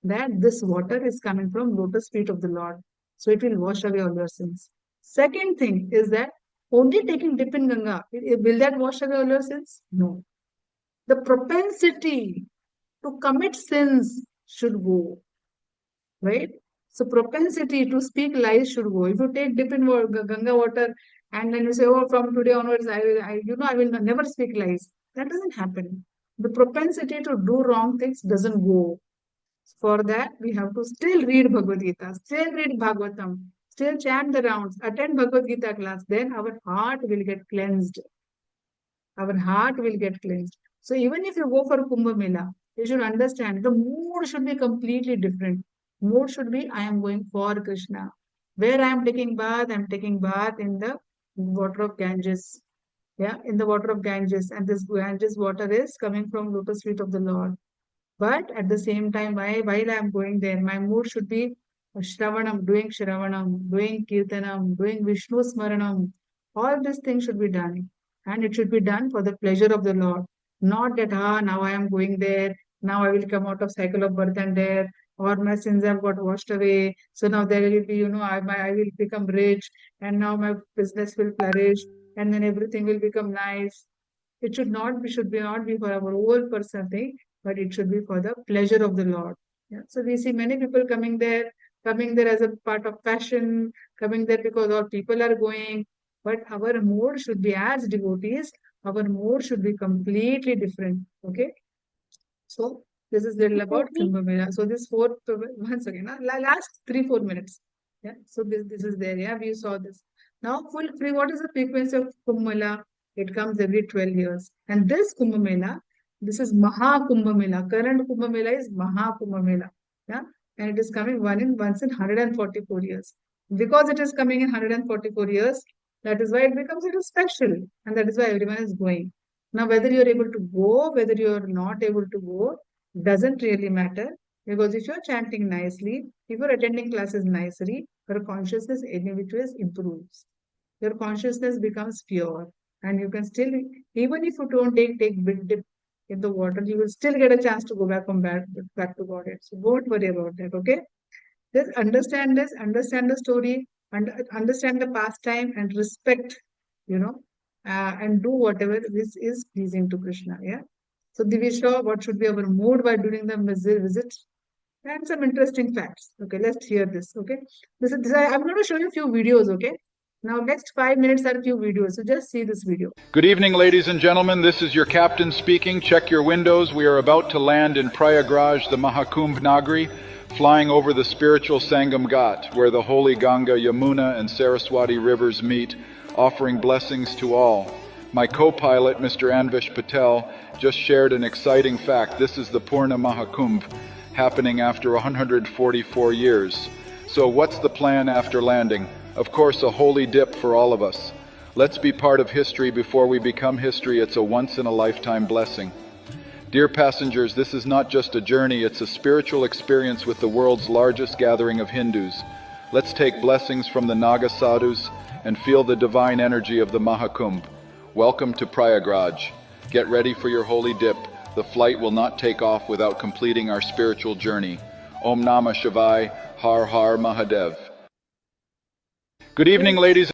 [SPEAKER 1] that this water is coming from lotus feet of the Lord. So it will wash away all your sins. Second thing is that only taking dip in Ganga, will that wash away all your sins? No. The propensity to commit sins should go, right? So propensity to speak lies should go. If you take dip in Ganga water and then you say, oh, from today onwards, I will never speak lies. That doesn't happen. The propensity to do wrong things doesn't go. For that, we have to still read Bhagavad Gita, still read Bhagavatam, still chant the rounds, attend Bhagavad Gita class. Then our heart will get cleansed. Our heart will get cleansed. So even if you go for Kumbha Mela, you should understand the mood should be completely different. Mood should be, I am going for Krishna. Where I am taking bath in the water of Ganges. Yeah, in the water of Ganges. And this Ganges water is coming from lotus feet of the Lord. But at the same time, while I am going there, my mood should be Shravanam, doing Kirtanam, doing Vishnu Smaranam. All these things should be done. And it should be done for the pleasure of the Lord. Not that, now I am going there, now I will come out of cycle of birth and death, or my sins have got washed away. So now there will be, I will become rich, and now my business will flourish, and then everything will become nice. It should be not be for our own personal thing, but it should be for the pleasure of the Lord. Yeah. So we see many people coming there as a part of fashion, coming there because all people are going. But our mood should be, as devotees, our mood should be completely different. Okay. So this is little about Kumbha Mela. So this once again, last 3-4 minutes. Yeah. So this is there. Yeah, we saw this. Now full free. What is the frequency of Kumbh Mela? It comes every 12 years. And this Kumbh Mela, this is Maha Kumbh Mela. Current Kumbh Mela is Maha Kumbh Mela. Yeah. And it is coming once in 144 years. Because it is coming in 144 years, that is why it becomes a little special. And that is why everyone is going. Now, whether you're able to go, whether you're not able to go, doesn't really matter, because if you're chanting nicely, if you're attending classes nicely, your consciousness in which ways improves. Your consciousness becomes pure, and you can still, even if you don't take big dip in the water, you will still get a chance to go back to God. So don't worry about that. Okay. Just understand this, understand the story, and understand the pastime, and respect, and do whatever this is pleasing to Krishna. Yeah. So Divisha, what should be our mood while during the visit? And some interesting facts. Okay, let's hear this. Okay, I'm going to show you a few videos. Okay, now next 5 minutes are a few videos. So just see this video.
[SPEAKER 8] Good evening, ladies and gentlemen. This is your captain speaking. Check your windows. We are about to land in Prayagraj, the Mahakumbh Nagri, flying over the spiritual Sangam Ghat, where the holy Ganga, Yamuna, and Saraswati rivers meet, offering blessings to all. My co-pilot, Mr. Anvish Patel, just shared an exciting fact. This is the Purna Mahakumbh, happening after 144 years. So what's the plan after landing? Of course, a holy dip for all of us. Let's be part of history before we become history. It's a once-in-a-lifetime blessing. Dear passengers, this is not just a journey, it's a spiritual experience with the world's largest gathering of Hindus. Let's take blessings from the Naga sadhus and feel the divine energy of the Mahakumbh. Welcome to Prayagraj. Get ready for your holy dip. The flight will not take off without completing our spiritual journey. Om Namah Shivaya, Har Har Mahadev. Good evening, ladies.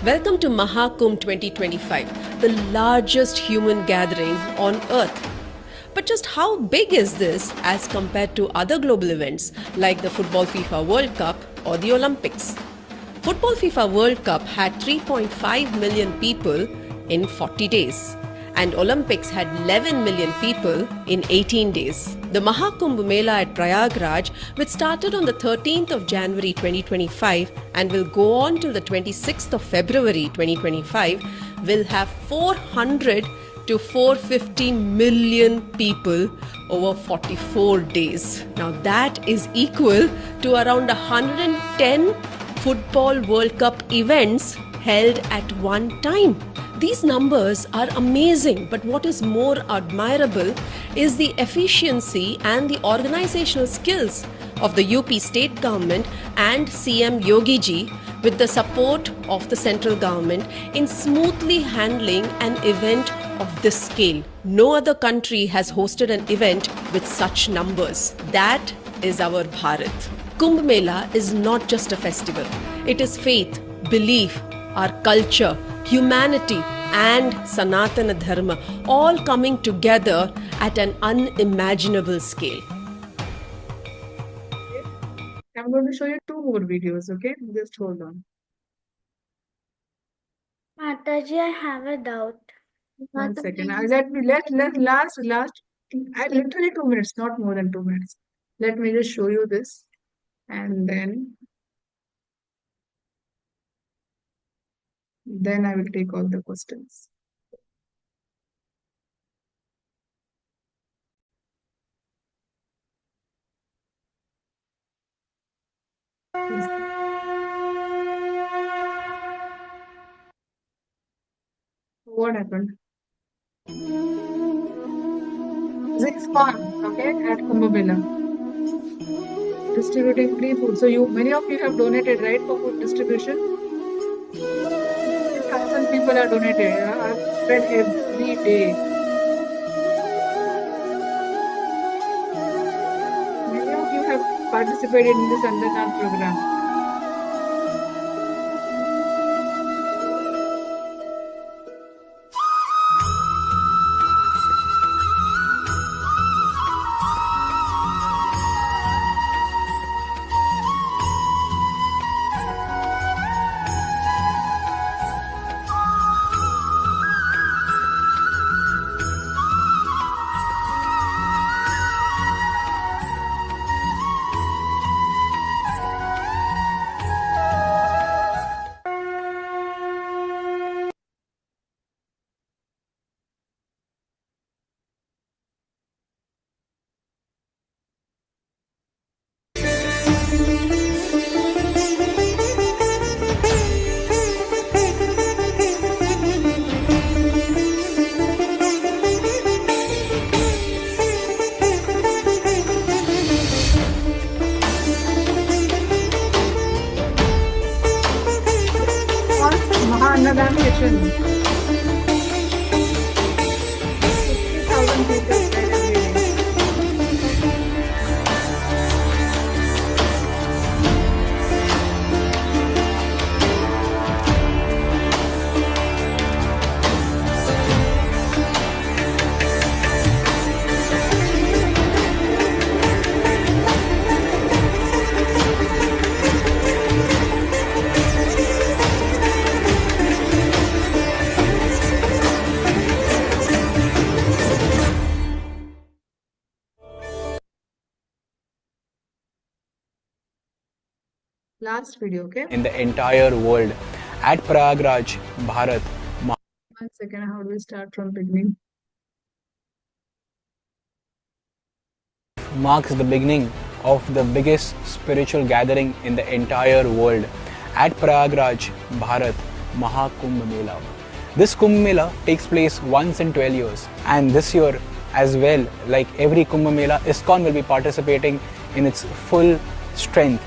[SPEAKER 9] Welcome to Mahakumbh 2025, the largest human gathering on earth. But just how big is this as compared to other global events like the Football FIFA World Cup or the Olympics? Football FIFA World Cup had 3.5 million people in 40 days. And Olympics had 11 million people in 18 days. The Mahakumbh Mela at Prayagraj, which started on the 13th of January 2025 and will go on till the 26th of February 2025, will have 400 to 450 million people over 44 days. Now that is equal to around 110 Football World Cup events held at one time. These numbers are amazing, but what is more admirable is the efficiency and the organizational skills of the UP state government and CM Yogi ji with the support of the central government in smoothly handling an event of this scale. No other country has hosted an event with such numbers. That is our Bharat. Kumbh Mela is not just a festival. It is faith, belief, our culture, humanity and Sanatana Dharma all coming together at an unimaginable scale.
[SPEAKER 1] I'm going to show you 2 more videos, okay? Just hold on.
[SPEAKER 3] Mataji, I have a doubt.
[SPEAKER 1] One second. Let last, literally 2 minutes, not more than 2 minutes. Let me just show you this, and then I will take all the questions. Yes. What happened? It's fun, okay, at Kumbh Mela. Distributing free food. So many of you have donated, right, for food distribution? 1,000 people are donated. I've spread every day. participated in this Andanan program? Annadan kitchen. 50,000 people fed every day. Last video, okay?
[SPEAKER 10] In the entire world at Prayagraj, Bharat.
[SPEAKER 1] 1 second, how do we start from beginning?
[SPEAKER 10] Marks the beginning of the biggest spiritual gathering in the entire world at Prayagraj, Bharat, Kumbha Mela. This Kumbh Mela takes place once in 12 years, and this year as well, like every Kumbh Mela, ISKCON will be participating in its full strength,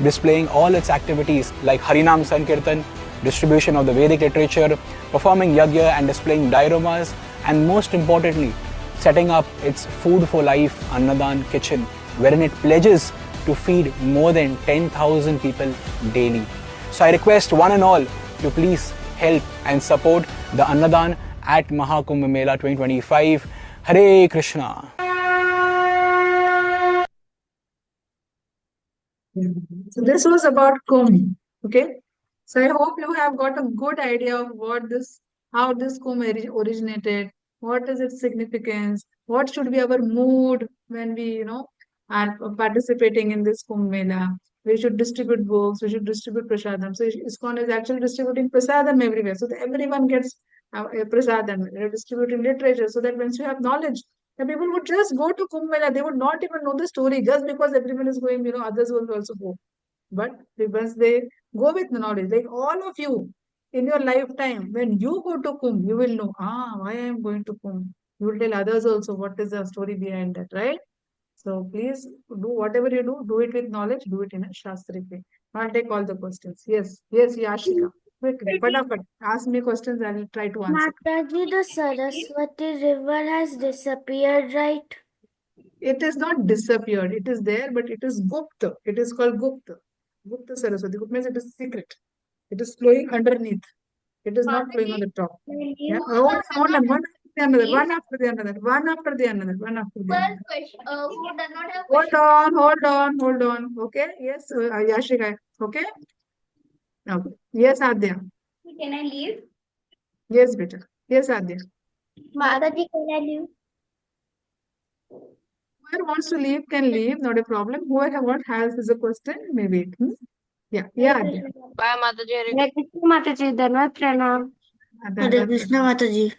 [SPEAKER 10] displaying all its activities like Harinam Sankirtan, distribution of the Vedic literature, performing yagya and displaying dioramas, and most importantly, setting up its Food for Life Annadan kitchen, wherein it pledges to feed more than 10,000 people daily. So I request one and all to please help and support the Annadan at Kumbha Mela 2025. Hare Krishna.
[SPEAKER 1] So this was about Kumbh, okay? So I hope you have got a good idea of how this Kumbh originated, what is its significance, what should be our mood when we, are participating in this Kumbh Mela. We should distribute books, we should distribute prasadam. So ISKCON is actually distributing prasadam everywhere, so that everyone gets a prasadam. They're distributing literature so that once you have knowledge, the people would just go to Kumbh Mela. They would not even know the story just because everyone is going, others will also go. But once they go with knowledge, like all of you in your lifetime, when you go to Kumbh, you will know, why I am going to Kumbh. You will tell others also what is the story behind that, right? So please do whatever you do it with knowledge, do it in a Shastric way. I'll take all the questions. Yes, Yashika. Quickly, but ask me questions, I will try to answer.
[SPEAKER 3] Mataji, the Saraswati river has disappeared, right?
[SPEAKER 1] It is not disappeared. It is there, but it is Gupta. It is called Gupta. Gupta Saraswati. Gupta means it is secret. It is flowing underneath. It is not flowing on the top. Yeah. Hold on. One after the another. One after the another. One after the another.
[SPEAKER 2] First question. Who does not have
[SPEAKER 1] Hold on. Okay. Yes, Yashika. Okay. Okay. Yes, Adya.
[SPEAKER 2] Can I leave?
[SPEAKER 1] Yes, beta. Yes, Adya.
[SPEAKER 3] Mataji, can I leave?
[SPEAKER 1] Whoever wants to leave can leave. Not a problem. Whoever has a question may wait. Yeah. Adya.
[SPEAKER 4] Bye, Mataji.
[SPEAKER 3] Hare Krishna, Mataji. Dhanavad Pranam.
[SPEAKER 1] Hare
[SPEAKER 6] Krishna Mataji.